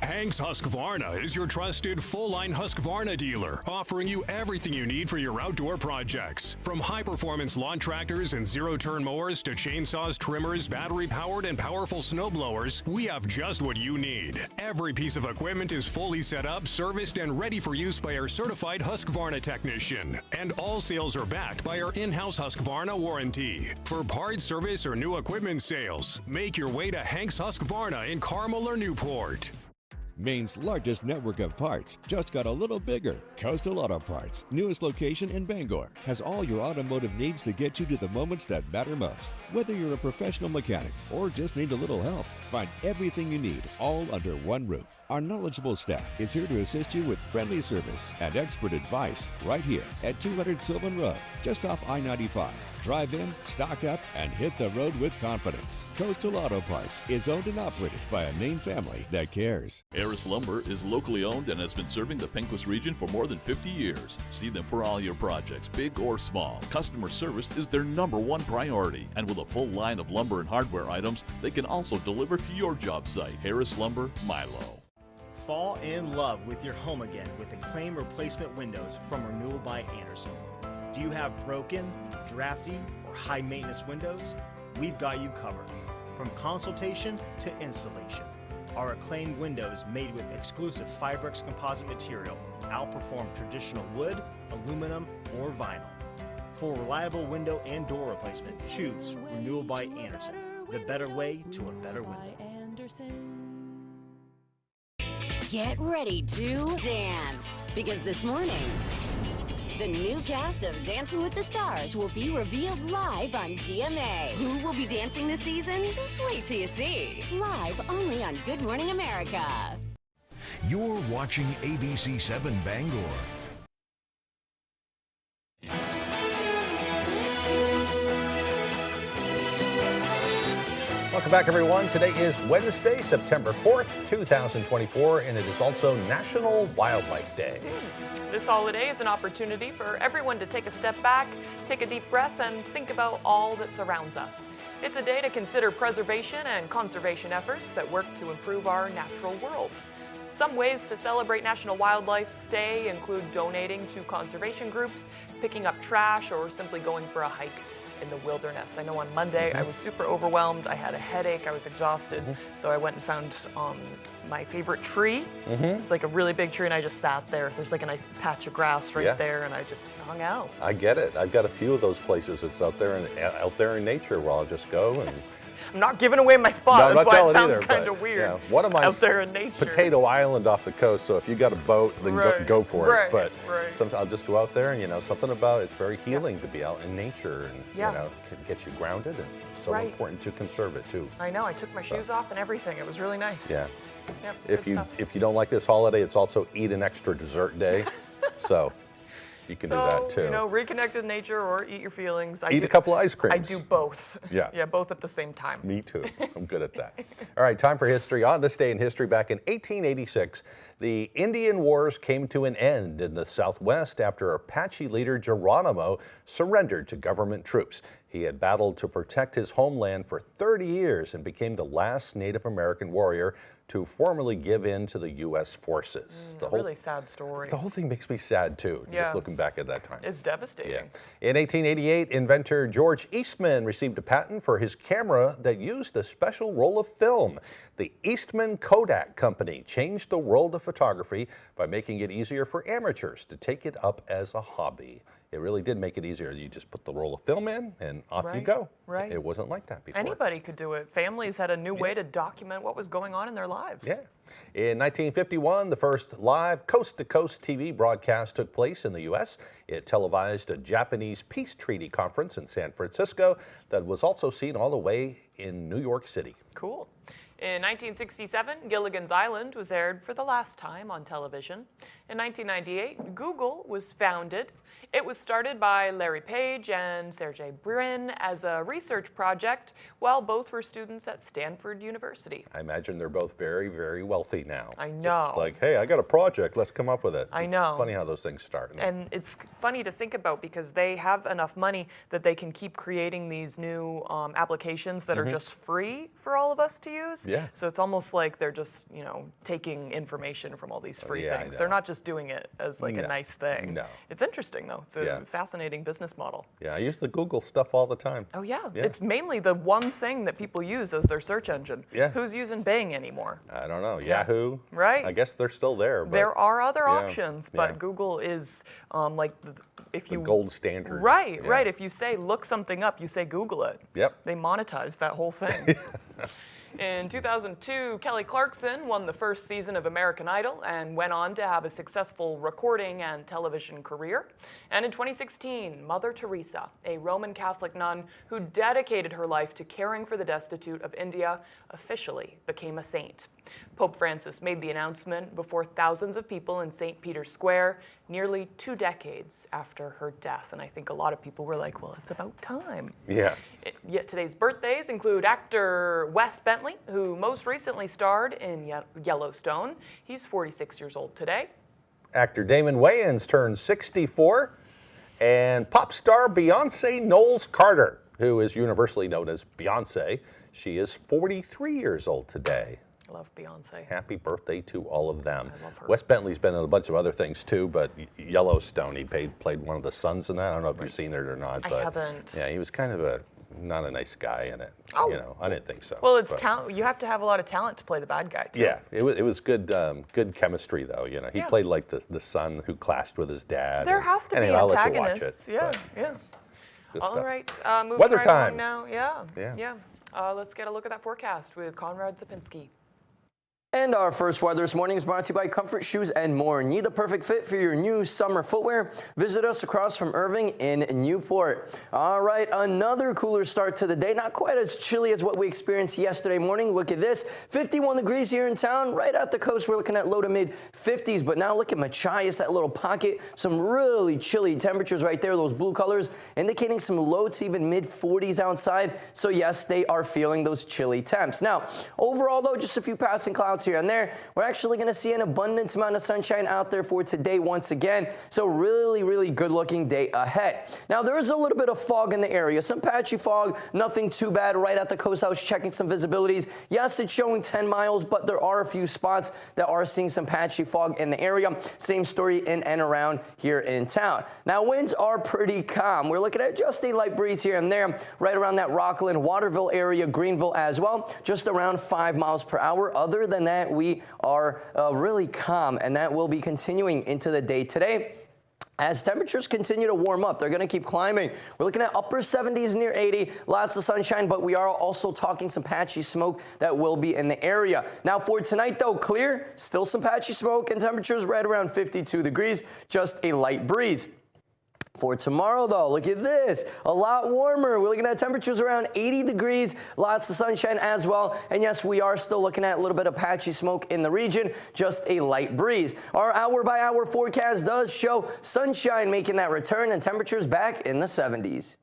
Hank's Husqvarna is your trusted full-line Husqvarna dealer, offering you everything you need for your outdoor projects. From high-performance lawn tractors and zero-turn mowers to chainsaws, trimmers, battery-powered and powerful snow blowers, we have just what you need. Every piece of equipment is fully set up, serviced, and ready for use by our certified Husqvarna technician. And all sales are backed by our in-house Husqvarna warranty. For parts, service, or new equipment sales, make your way to Hank's Husqvarna in Carmel or Newport. Maine's largest network of parts just got a little bigger. Coastal Auto Parts, newest location in Bangor, has all your automotive needs to get you to the moments that matter most. Whether you're a professional mechanic or just need a little help, find everything you need all under one roof. Our knowledgeable staff is here to assist you with friendly service and expert advice right here at 200 Sylvan Road, just off I-95. Drive in, stock up, and hit the road with confidence. Coastal Auto Parts is owned and operated by a Maine family that cares. Harris Lumber is locally owned and has been serving the Pequot region for more than 50 years. See them for all your projects, big or small. Customer service is their #1 priority. And with a full line of lumber and hardware items, they can also deliver to your job site. Harris Lumber, Milo. Fall in love with your home again with Acclaim replacement windows from Renewal by Andersen. Do you have broken, drafty, or high maintenance windows? We've got you covered. From consultation to installation, our Acclaim windows made with exclusive Fibrex composite material outperform traditional wood, aluminum, or vinyl. For reliable window and door replacement, choose Renewal by Andersen, the better way to a better window. Get ready to dance, because this morning, the new cast of Dancing with the Stars will be revealed live on GMA. Who will be dancing this season? Just wait till you see. Live only on Good Morning America. You're watching ABC 7 Bangor. Welcome back, everyone. Today is Wednesday, September 4th, 2024, and it is also National Wildlife Day. This holiday is an opportunity for everyone to take a step back, take a deep breath, and think about all that surrounds us. It's a day to consider preservation and conservation efforts that work to improve our natural world. Some ways to celebrate National Wildlife Day include donating to conservation groups, picking up trash, or simply going for a hike in the wilderness. I know on Monday I was super overwhelmed. I had a headache. I was exhausted. So I went and found my favorite tree. It's like a really big tree, and I just sat there. There's like a nice patch of grass right there, and I just hung out. I get it. I've got a few of those places. It's out there in nature where I'll just go and. I'm not giving away my spot. No, that's why it sounds kind of weird. Yeah, one of my out there in nature. Potato Island off the coast. So if you got a boat, then go for it. But sometimes I'll just go out there, and something about it's very healing to be out in nature, and get you grounded, and so important to conserve it too. I know. I took my shoes off and everything. It was really nice. Yeah. Yep, if you don't like this holiday, it's also Eat an Extra Dessert Day. So you can do that too. Reconnect with nature or eat your feelings. Eat a couple ice creams. I do both. Yeah. Yeah, both at the same time. Me too. I'm good at that. All right, time for history. On this day in history, back in 1886, the Indian Wars came to an end in the Southwest after Apache leader Geronimo surrendered to government troops. He had battled to protect his homeland for 30 years and became the last Native American warrior to formally give in to the U.S. forces. Really sad story. The whole thing makes me sad too, just looking back at that time. It's devastating. Yeah. In 1888, inventor George Eastman received a patent for his camera that used a special roll of film. The Eastman Kodak Company changed the world of photography by making it easier for amateurs to take it up as a hobby. It really did make it easier. You just put the roll of film in and off you go. Right. It wasn't like that before. Anybody could do it. Families had a new way to document what was going on in their lives. Yeah. In 1951, the first live coast-to-coast TV broadcast took place in the U.S. It televised a Japanese peace treaty conference in San Francisco that was also seen all the way in New York City. Cool. In 1967, Gilligan's Island was aired for the last time on television. In 1998, Google was founded. It was started by Larry Page and Sergey Brin as a research project while both were students at Stanford University. I imagine they're both very, very wealthy now. I know. Just like, hey, I got a project, let's come up with it. I know. It's funny how those things start. And it's funny to think about because they have enough money that they can keep creating these new applications that are just free for all of us to use. Yeah. So it's almost like they're just, taking information from all these free things. They're not just doing it as like a nice thing. No. It's interesting though. It's a fascinating business model. Yeah, I use the Google stuff all the time. Oh yeah. It's mainly the one thing that people use as their search engine. Yeah. Who's using Bing anymore? I don't know. Yahoo? Right. I guess they're still there. But there are other options, but Google is the gold standard. Right, right. If you say look something up, you say Google it. Yep. They monetize that whole thing. In 2002, Kelly Clarkson won the first season of American Idol and went on to have a successful recording and television career. And in 2016, Mother Teresa, a Roman Catholic nun who dedicated her life to caring for the destitute of India, officially became a saint. Pope Francis made the announcement before thousands of people in St. Peter's Square nearly 2 decades after her death. And I think a lot of people were like, well, it's about time. Yeah. Yet today's birthdays include actor Wes Bentley, who most recently starred in Yellowstone. He's 46 years old today. Actor Damon Wayans turned 64. And pop star Beyonce Knowles Carter, who is universally known as Beyonce, she is 43 years old today. I love Beyonce. Happy birthday to all of them. I love her. Wes Bentley's been in a bunch of other things too, but Yellowstone, he played one of the sons in that. I don't know if you've seen it or not. But I haven't. Yeah, he was kind of not a nice guy in it. Oh. I didn't think so. Well, it's talent. You have to have a lot of talent to play the bad guy, too. Yeah, it was good good chemistry, though. He played like the son who clashed with his dad. There has to be antagonists. Yeah. All stuff. right, moving Weather right time. along now. Yeah. Let's get a look at that forecast with Conrad Zapinski. And our first weather this morning is brought to you by Comfort Shoes and More. Need the perfect fit for your new summer footwear? Visit us across from Irving in Newport. All right, another cooler start to the day. Not quite as chilly as what we experienced yesterday morning. Look at this, 51 degrees here in town. Right out the coast, we're looking at low to mid 50s. But now look at Machias, that little pocket. Some really chilly temperatures right there, those blue colors, indicating some low to even mid 40s outside. So yes, they are feeling those chilly temps. Now, overall though, just a few passing clouds here and there. We're actually going to see an abundant amount of sunshine out there for today once again. So really good looking day ahead. Now there is a little bit of fog in the area, some patchy fog, nothing too bad right at the coast. I was checking some visibilities. Yes, it's showing 10 miles, but there are a few spots that are seeing some patchy fog in the area. Same story in and around here in town. Now winds are pretty calm. We're looking at just a light breeze here and there, right around that Rockland, Waterville area, Greenville as well, just around 5 miles per hour. Other than that, we are really calm, and that will be continuing into the day today. As temperatures continue to warm up, they're going to keep climbing. We're looking at upper 70s near 80, lots of sunshine, but we are also talking some patchy smoke that will be in the area. Now for tonight though, clear, still some patchy smoke and temperatures right around 52 degrees, just a light breeze. For tomorrow, though, look at this, a lot warmer. We're looking at temperatures around 80 degrees, lots of sunshine as well. And yes, we are still looking at a little bit of patchy smoke in the region, just a light breeze. Our hour-by-hour forecast does show sunshine making that return and temperatures back in the 70s.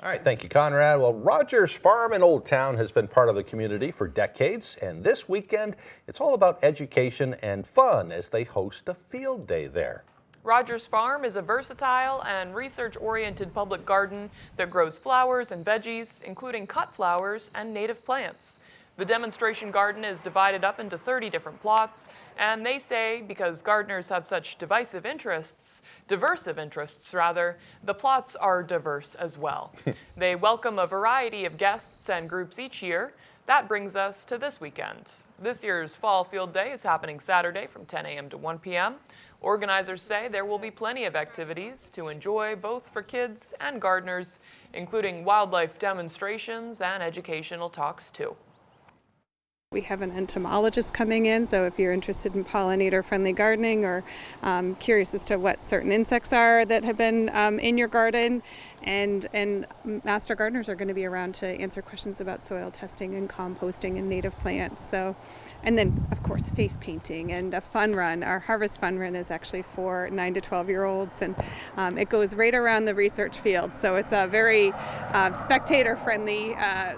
All right, thank you, Conrad. Well, Rogers Farm in Old Town has been part of the community for decades, and this weekend, it's all about education and fun as they host a field day there. Rogers Farm is a versatile and research-oriented public garden that grows flowers and veggies, including cut flowers and native plants. The demonstration garden is divided up into 30 different plots, and they say because gardeners have such diversive interests, the plots are diverse as well. They welcome a variety of guests and groups each year. That brings us to this weekend. This year's Fall Field Day is happening Saturday from 10 a.m. to 1 p.m. Organizers say there will be plenty of activities to enjoy both for kids and gardeners, including wildlife demonstrations and educational talks too. We have an entomologist coming in, so if you're interested in pollinator-friendly gardening or curious as to what certain insects are that have been in your garden, and master gardeners are going to be around to answer questions about soil testing and composting and native plants. So, and then of course face painting and a fun run. Our Harvest Fun Run is actually for 9 to 12-year-olds, and it goes right around the research field. So it's a very spectator-friendly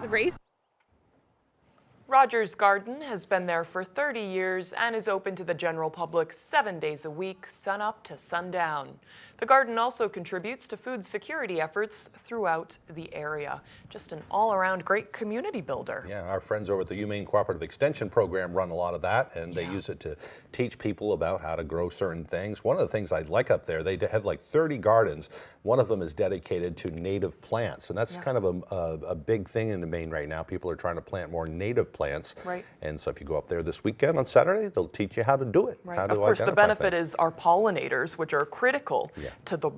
race. Rogers Garden has been there for 30 years and is open to the general public 7 days a week, sunup to sundown. The garden also contributes to food security efforts throughout the area. Just an all-around great community builder. Yeah, our friends over at the Humane Cooperative Extension Program run a lot of that, and they use it to teach people about how to grow certain things. One of the things I like up there, they have like 30 gardens. One of them is dedicated to native plants, and that's kind of a big thing in Maine right now. People are trying to plant more native plants. Right. And so if you go up there this weekend on Saturday, they'll teach you how to do it. Right. Of course, the benefit is our pollinators, which are critical to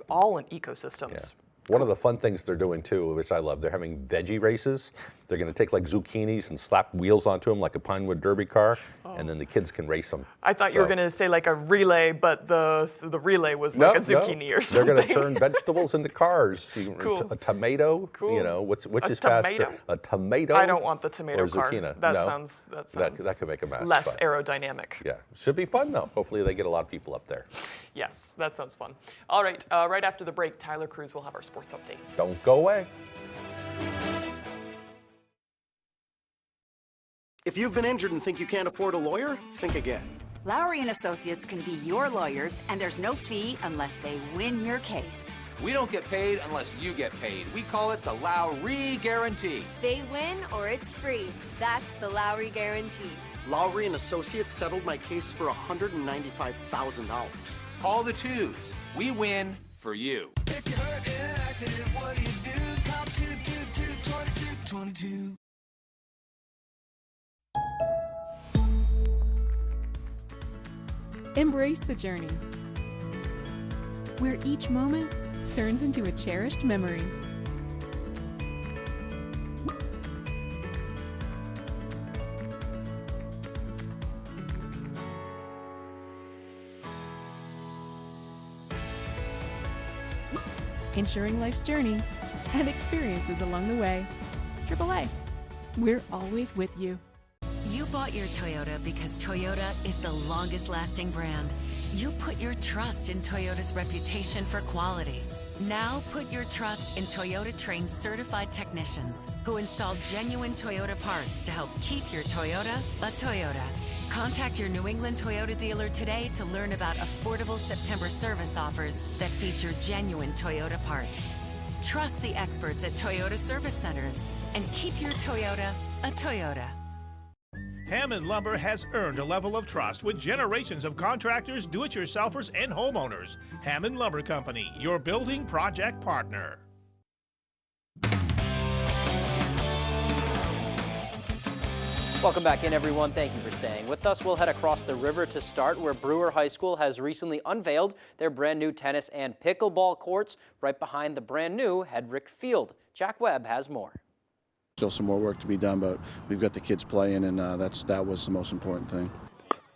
all ecosystems. Yeah. One of the fun things they're doing too, which I love, they're having veggie races. They're going to take like zucchinis and slap wheels onto them like a Pinewood Derby car, and then the kids can race them. I thought you were going to say like a relay, but the relay was like a zucchini or something. They're going to turn vegetables into cars. Cool. A tomato, you know, which is faster? A tomato? I don't want the tomato car. Zucchina. That no. sounds that could make a mess. Less aerodynamic. Yeah, should be fun though. Hopefully they get a lot of people up there. Yes, that sounds fun. All right, right after the break, Tyler Cruz will have our sports updates. Don't go away. If you've been injured and think you can't afford a lawyer, think again. Lowry & Associates can be your lawyers, and there's no fee unless they win your case. We don't get paid unless you get paid. We call it the Lowry Guarantee. They win or it's free. That's the Lowry Guarantee. Lowry & Associates settled my case for $195,000. Call the twos. We win for you. If you're hurt in an accident, what do you do? Call 222-2222. Embrace the journey, where each moment turns into a cherished memory. ensuring life's journey and experiences along the way. AAA, we're always with you. You bought your Toyota because Toyota is the longest lasting brand. You put your trust in Toyota's reputation for quality. Now put your trust in Toyota-trained certified technicians who install genuine Toyota parts to help keep your Toyota a Toyota. Contact your New England Toyota dealer today to learn about affordable September service offers that feature genuine Toyota parts. Trust the experts at Toyota Service Centers and keep your Toyota a Toyota. Hammond Lumber has earned a level of trust with generations of contractors, do-it-yourselfers, and homeowners. Hammond Lumber Company, your building project partner. Welcome back in, everyone. Thank you for staying with us. We'll head across the river to start where Brewer High School has recently unveiled their brand new tennis and pickleball courts right behind the brand new Hedrick Field. Jack Webb has more. Still some more work to be done, but we've got the kids playing, and that was the most important thing.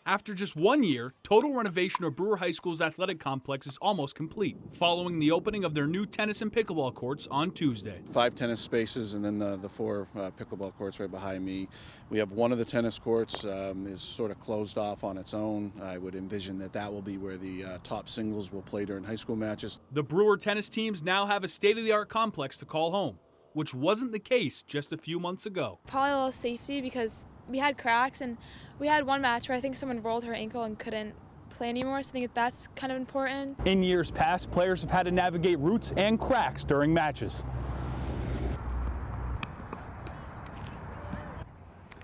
After just 1 year, total renovation of Brewer High School's athletic complex is almost complete, following the opening of their new tennis and pickleball courts on Tuesday. 5 tennis spaces and then the 4 pickleball courts right behind me. We have one of the tennis courts is sort of closed off on its own. I would envision that will be where the top singles will play during high school matches. The Brewer tennis teams now have a state-of-the-art complex to call home, which wasn't the case just a few months ago. Probably a little safety because we had cracks, and we had one match where I think someone rolled her ankle and couldn't play anymore, so I think that's kind of important. In years past, players have had to navigate roots and cracks during matches.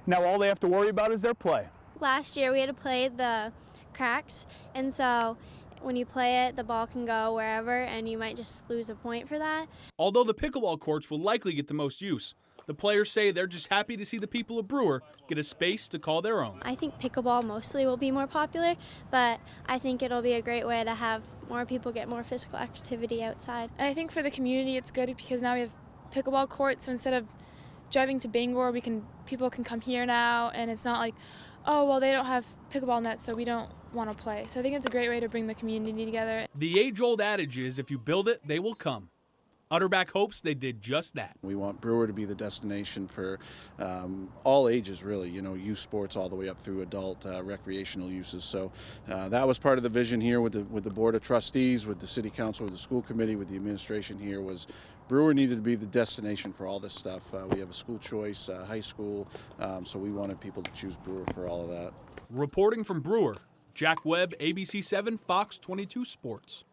Now all they have to worry about is their play. Last year we had to play the cracks, and so when you play it, the ball can go wherever, and you might just lose a point for that. Although the pickleball courts will likely get the most use, the players say they're just happy to see the people of Brewer get a space to call their own. I think pickleball mostly will be more popular, but I think it'll be a great way to have more people get more physical activity outside. And I think for the community it's good because now we have pickleball courts, so instead of driving to Bangor, people can come here now, and it's not like, oh, well, they don't have pickleball nets, so we don't want to play. So I think it's a great way to bring the community together. The age-old adage is, if you build it, they will come. Utterback hopes they did just that. We want Brewer to be the destination for all ages, really, youth sports all the way up through adult recreational uses. So that was part of the vision here with the Board of Trustees, with the City Council, with the school committee, with the administration here, was Brewer needed to be the destination for all this stuff. We have a school choice, high school, so we wanted people to choose Brewer for all of that. Reporting from Brewer, Jack Webb, ABC 7, Fox 22 Sports.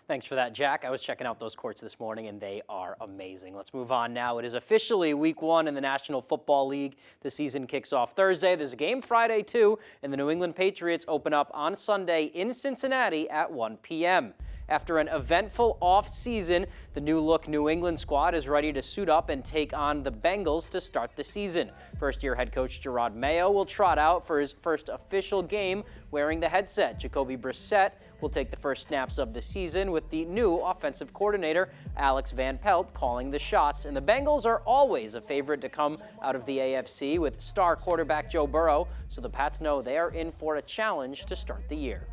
Thanks for that, Jack. I was checking out those courts this morning, and they are amazing. Let's move on now. It is officially Week 1 in the National Football League. The season kicks off Thursday. There's a game Friday, too, and the New England Patriots open up on Sunday in Cincinnati at 1 p.m. After an eventful off-season, the new-look New England squad is ready to suit up and take on the Bengals to start the season. First-year head coach Gerard Mayo will trot out for his first official game wearing the headset. Jacoby Brissett will take the first snaps of the season with the new offensive coordinator Alex Van Pelt calling the shots. And the Bengals are always a favorite to come out of the AFC with star quarterback Joe Burrow, so the Pats know they are in for a challenge to start the year.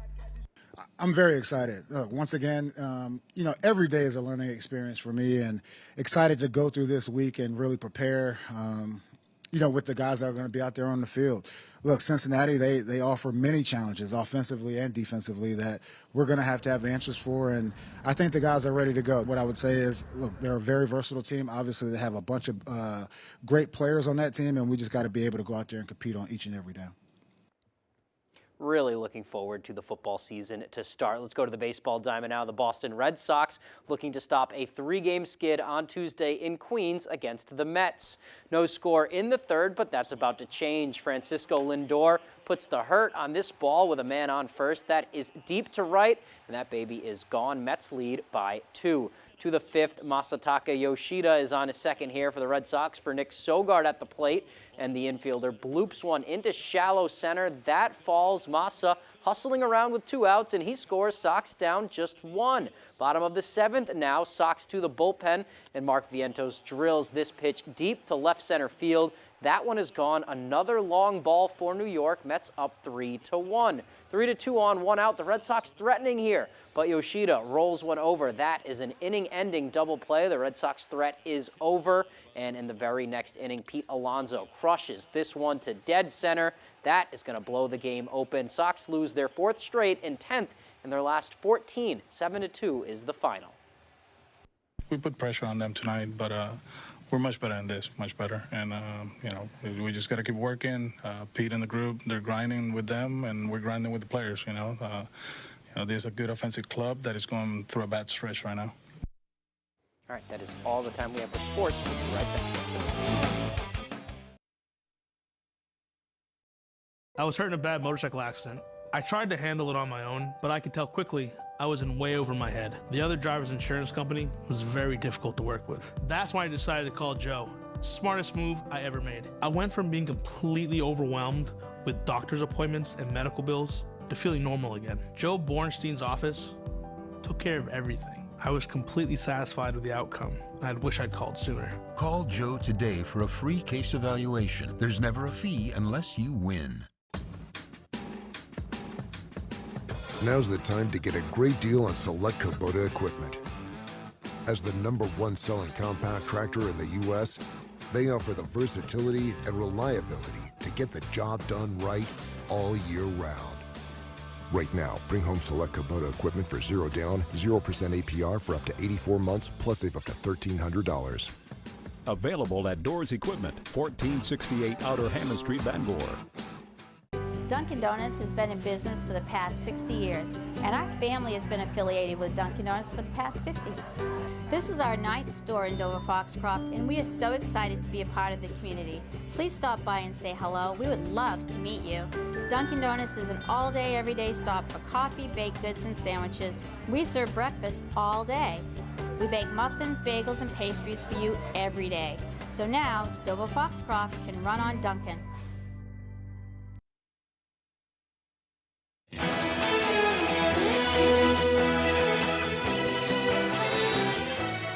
I'm very excited. Once again, every day is a learning experience for me, and excited to go through this week and really prepare, with the guys that are going to be out there on the field. Look, Cincinnati, they offer many challenges offensively and defensively that we're going to have answers for, and I think the guys are ready to go. What I would say is, look, they're a very versatile team. Obviously, they have a bunch of great players on that team, and we just got to be able to go out there and compete on each and every down. Really looking forward to the football season to start. Let's go to the baseball diamond now. The Boston Red Sox looking to stop a 3-game skid on Tuesday in Queens against the Mets. No score in the third, but that's about to change. Francisco Lindor puts the hurt on this ball with a man on first. That is deep to right, and that baby is gone. Mets lead by 2. To the 5th, Masataka Yoshida is on his second here for the Red Sox for Nick Sogard at the plate, and the infielder bloops one into shallow center. That falls. Masa hustling around with 2 outs, and he scores. Sox down just 1. Bottom of the 7th now, Sox to the bullpen, and Mark Vientos drills this pitch deep to left center field. That one is gone. Another long ball for New York. Mets up 3-1. 3-2 on 1 out. The Red Sox threatening here, but Yoshida rolls one over. That is an inning-ending double play. The Red Sox threat is over, and in the very next inning, Pete Alonso crushes this one to dead center. That is going to blow the game open. Sox lose their 4th straight and 10th in their last 14. 7-2 is the final. We put pressure on them tonight, but we're much better than this, much better. And, we just got to keep working. Pete and the group, they're grinding with them, and we're grinding with the players, There's a good offensive club that is going through a bad stretch right now. All right, that is all the time we have for sports. We'll be right back. I was hurt in a bad motorcycle accident. I tried to handle it on my own, but I could tell quickly I was in way over my head. The other driver's insurance company was very difficult to work with. That's why I decided to call Joe. Smartest move I ever made. I went from being completely overwhelmed with doctor's appointments and medical bills to feeling normal again. Joe Bornstein's office took care of everything. I was completely satisfied with the outcome, and I wish I'd called sooner. Call Joe today for a free case evaluation. There's never a fee unless you win. Now's the time to get a great deal on select Kubota equipment. As the #1 selling compact tractor in the U.S., they offer the versatility and reliability to get the job done right all year round. Right now, bring home select Kubota equipment for 0 down, 0% APR for up to 84 months, plus save up to $1,300. Available at Doors Equipment, 1468 Outer Hammond Street, Bangor. Dunkin' Donuts has been in business for the past 60 years, and our family has been affiliated with Dunkin' Donuts for the past 50. This is our 9th store in Dover Foxcroft, and we are so excited to be a part of the community. Please stop by and say hello. We would love to meet you. Dunkin' Donuts is an all-day, everyday stop for coffee, baked goods, and sandwiches. We serve breakfast all day. We bake muffins, bagels, and pastries for you every day. So now, Dover Foxcroft can run on Dunkin'.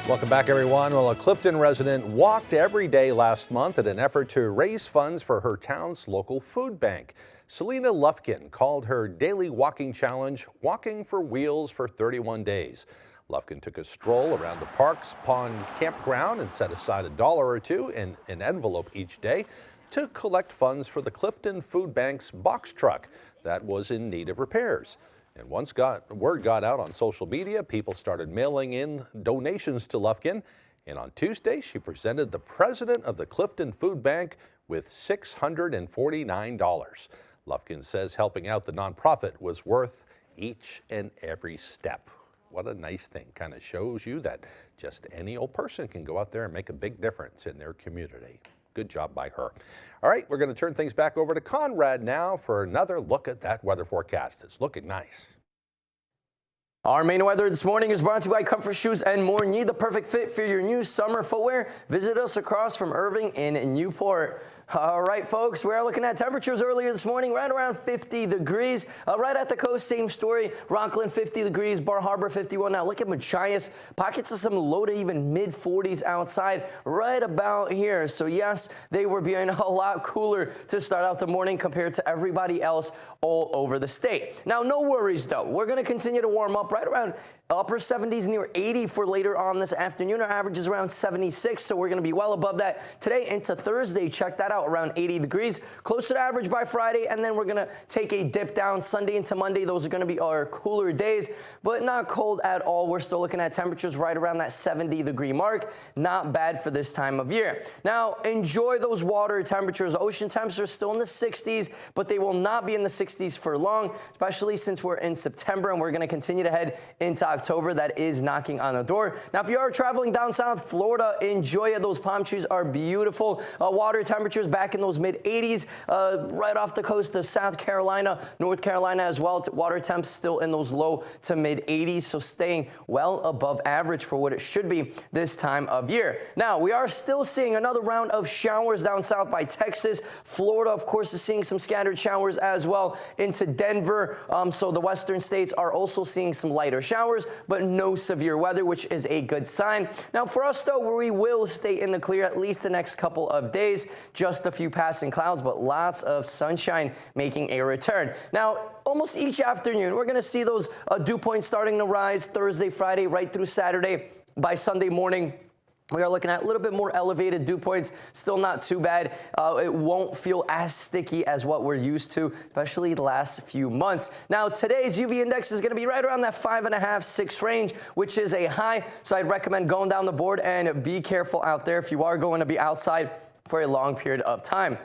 Welcome back, everyone. Well, a Clifton resident walked every day last month in an effort to raise funds for her town's local food bank. Selena Lufkin called her daily walking challenge Walking for Wheels for 31 days. Lufkin took a stroll around the Parks Pond campground and set aside $1 or $2 in an envelope each day to collect funds for the Clifton Food Bank's box truck that was in need of repairs. And once word got out on social media, people started mailing in donations to Lufkin. And on Tuesday, she presented the president of the Clifton Food Bank with $649. Lufkin says helping out the nonprofit was worth each and every step. What a nice thing. Kind of shows you that just any old person can go out there and make a big difference in their community. Good job by her. All right, we're going to turn things back over to Conrad now for another look at that weather forecast. It's looking nice. Our Maine weather this morning is brought to you by Comfort Shoes and More. Need the perfect fit for your new summer footwear? Visit us across from Irving in Newport. All right, folks, we're looking at temperatures earlier this morning, right around 50 degrees. Right at the coast, same story. Rockland, 50 degrees. Bar Harbor, 51. Now look at Machias. Pockets of some low to even mid-40s outside right about here. So, yes, they were being a lot cooler to start out the morning compared to everybody else all over the state. Now, no worries, though. We're going to continue to warm up right around upper 70s, near 80 for later on this afternoon. Our average is around 76, so we're going to be well above that today into Thursday. Check that out, around 80 degrees. Closer to average by Friday, and then we're going to take a dip down Sunday into Monday. Those are going to be our cooler days, but not cold at all. We're still looking at temperatures right around that 70-degree mark. Not bad for this time of year. Now, enjoy those water temperatures. Ocean temps are still in the 60s, but they will not be in the 60s for long, especially since we're in September and we're going to continue to head into October. October that is knocking on the door. Now, if you are traveling down south Florida, enjoy it. Those palm trees are beautiful. Water temperatures back in those mid-80s, right off the coast of South Carolina, North Carolina as well. Water temps still in those low to mid-80s, so staying well above average for what it should be this time of year. Now, we are still seeing another round of showers down south by Texas. Florida, of course, is seeing some scattered showers as well into Denver. So the western states are also seeing some lighter showers, but no severe weather, which is a good sign. Now, for us, though, we will stay in the clear at least the next couple of days. Just a few passing clouds, but lots of sunshine making a return. Now, almost each afternoon, we're going to see those dew points starting to rise Thursday, Friday, right through Saturday. By Sunday morning, we are looking at a little bit more elevated dew points, still not too bad. It won't feel as sticky as what we're used to, especially the last few months. Now, today's UV index is going to be right around that 5.5, 6 range, which is a high. So I'd recommend going down the board and be careful out there if you are going to be outside for a long period of time.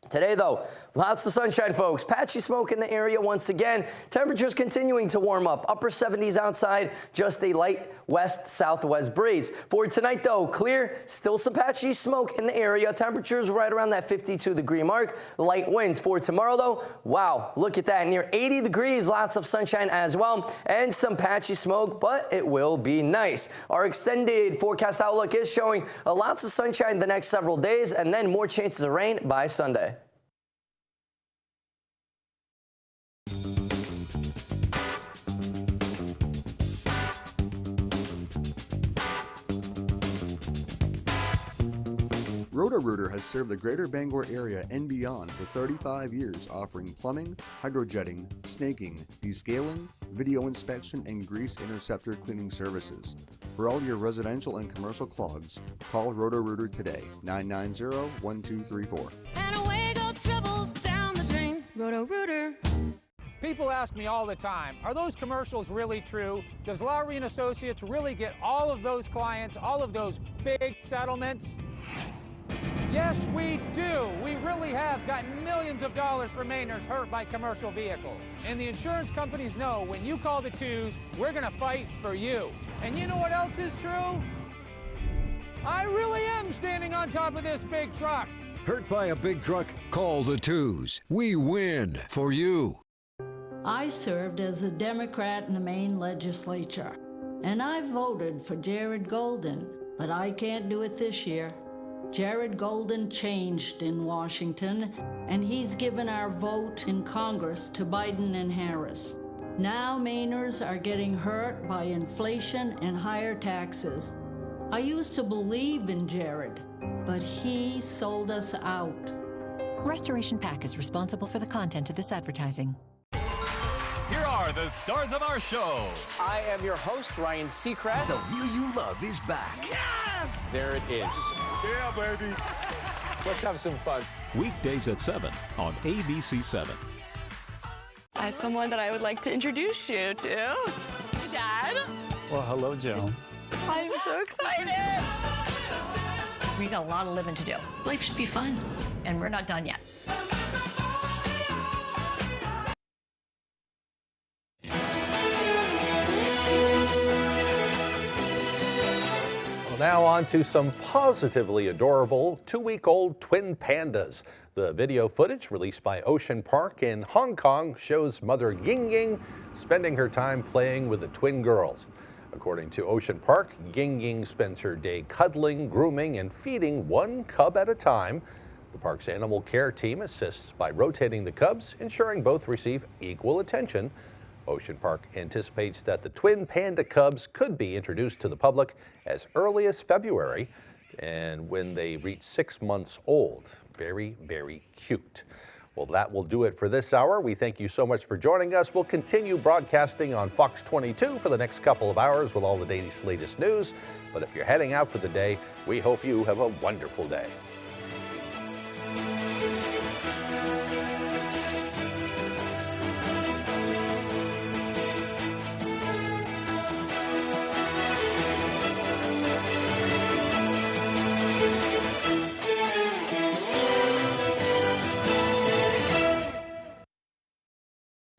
Today, though, lots of sunshine, folks. Patchy smoke in the area once again. Temperatures continuing to warm up. Upper 70s outside, just a light west-southwest breeze. For tonight, though, clear, still some patchy smoke in the area. Temperatures right around that 52-degree mark. Light winds. For tomorrow, though, wow, look at that. Near 80 degrees, lots of sunshine as well, and some patchy smoke, but it will be nice. Our extended forecast outlook is showing lots of sunshine the next several days, and then more chances of rain by Sunday. Roto-Rooter has served the greater Bangor area and beyond for 35 years, offering plumbing, hydrojetting, snaking, descaling, video inspection, and grease interceptor cleaning services. For all your residential and commercial clogs, call Roto-Rooter today, 990-1234. And away go troubles down the drain. Roto-Rooter. People ask me all the time, are those commercials really true? Does Lowry & Associates really get all of those clients, all of those big settlements? Yes, we do. We really have gotten millions of dollars for Mainers hurt by commercial vehicles. And the insurance companies know when you call the twos, we're going to fight for you. And you know what else is true? I really am standing on top of this big truck. Hurt by a big truck? Call the twos. We win for you. I served as a Democrat in the Maine legislature, and I voted for Jared Golden, but I can't do it this year. Jared Golden changed in Washington, and he's given our vote in Congress to Biden and Harris. Now Mainers are getting hurt by inflation and higher taxes. I used to believe in Jared, but he sold us out. Restoration Pack is responsible for the content of this advertising. Here are the stars of our show. I am your host, Ryan Seacrest. The Wheel You Love is back. Yes! There it is. Yeah, baby. Let's have some fun. Weekdays at 7 on ABC 7. I have someone that I would like to introduce you to. My dad. Well, hello, Joe. I'm so excited. We got a lot of living to do. Life should be fun, and we're not done yet. Now on to some positively adorable 2-week-old twin pandas. The video footage released by Ocean Park in Hong Kong shows mother Ying Ying spending her time playing with the twin girls. According to Ocean Park, Ying Ying spends her day cuddling, grooming, and feeding one cub at a time. The park's animal care team assists by rotating the cubs, ensuring both receive equal attention. Ocean Park anticipates that the twin panda cubs could be introduced to the public as early as February, and when they reach 6 months old. Very, very cute. Well, that will do it for this hour. We thank you so much for joining us. We'll continue broadcasting on Fox 22 for the next couple of hours with all the day's latest news. But if you're heading out for the day, we hope you have a wonderful day.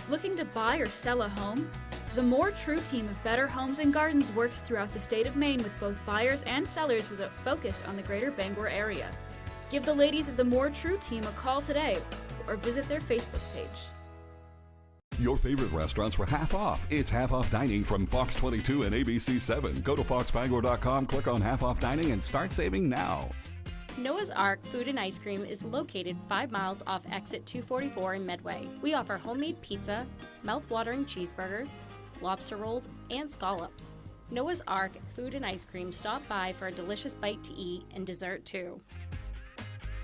Looking to buy or sell a home? The More True team of Better Homes and Gardens works throughout the state of Maine with both buyers and sellers with a focus on the greater Bangor area. Give the ladies of the More True team a call today or visit their Facebook page. Your favorite restaurants were half off. It's half off dining from Fox 22 and ABC 7. Go to foxbangor.com, click on half off dining, and start saving now. Noah's Ark Food and Ice Cream is located 5 miles off exit 244 in Medway. We offer homemade pizza, mouth-watering cheeseburgers, lobster rolls, and scallops. Noah's Ark Food and Ice Cream. Stop by for a delicious bite to eat and dessert too.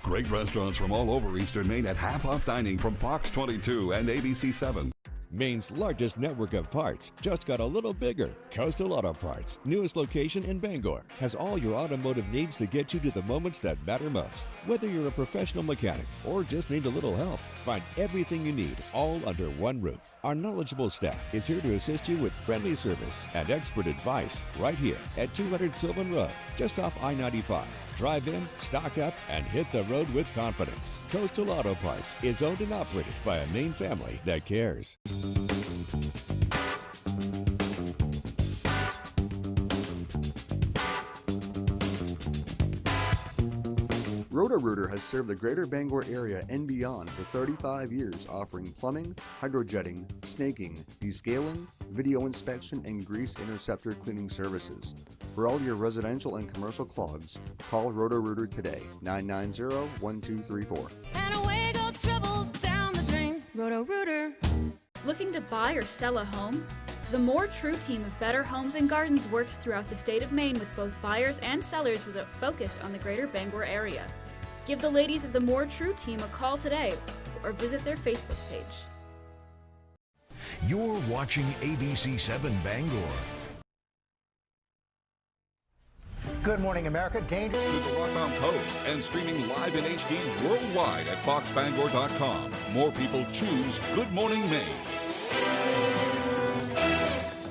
Great restaurants from all over Eastern Maine at half off dining from Fox 22 and ABC 7. Maine's largest network of parts just got a little bigger. Coastal Auto Parts, newest location in Bangor, has all your automotive needs to get you to the moments that matter most. Whether you're a professional mechanic or just need a little help, find everything you need all under one roof. Our knowledgeable staff is here to assist you with friendly service and expert advice right here at 200 Sylvan Road, just off I-95. Drive in, stock up, and hit the road with confidence. Coastal Auto Parts is owned and operated by a Maine family that cares. Roto-Rooter has served the greater Bangor area and beyond for 35 years, offering plumbing, hydrojetting, snaking, descaling, video inspection, and grease interceptor cleaning services. For all your residential and commercial clogs, call Roto-Rooter today, 990-1234. And away go troubles down the drain. Roto-Rooter. Looking to buy or sell a home? The More True team of Better Homes and Gardens works throughout the state of Maine with both buyers and sellers with a focus on the greater Bangor area. Give the ladies of the More True team a call today or visit their Facebook page. You're watching ABC 7 Bangor. Good morning, America. Dangerous To the Rock Mountain Coast and streaming live in HD worldwide at foxbangor.com. More people choose Good Morning Maine.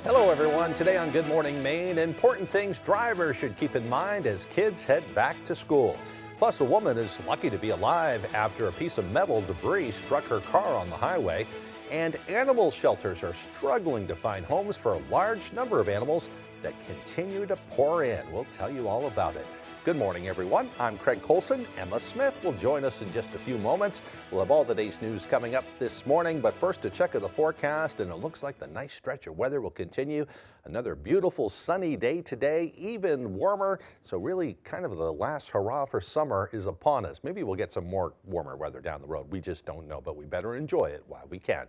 Hello, everyone. Today on Good Morning Maine, important things drivers should keep in mind as kids head back to school. Plus, a woman is lucky to be alive after a piece of metal debris struck her car on the highway. And animal shelters are struggling to find homes for a large number of animals that continue to pour in. We'll tell you all about it. Good morning, everyone. I'm Craig Colson. Emma Smith will join us in just a few moments. We'll have all the day's news coming up this morning, but first a check of the forecast, and it looks like the nice stretch of weather will continue. Another beautiful sunny day today, even warmer, so really kind of the last hurrah for summer is upon us. Maybe we'll get some more warmer weather down the road. We just don't know, but we better enjoy it while we can.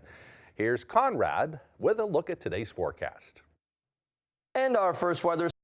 Here's Conrad with a look at today's forecast. And our first weather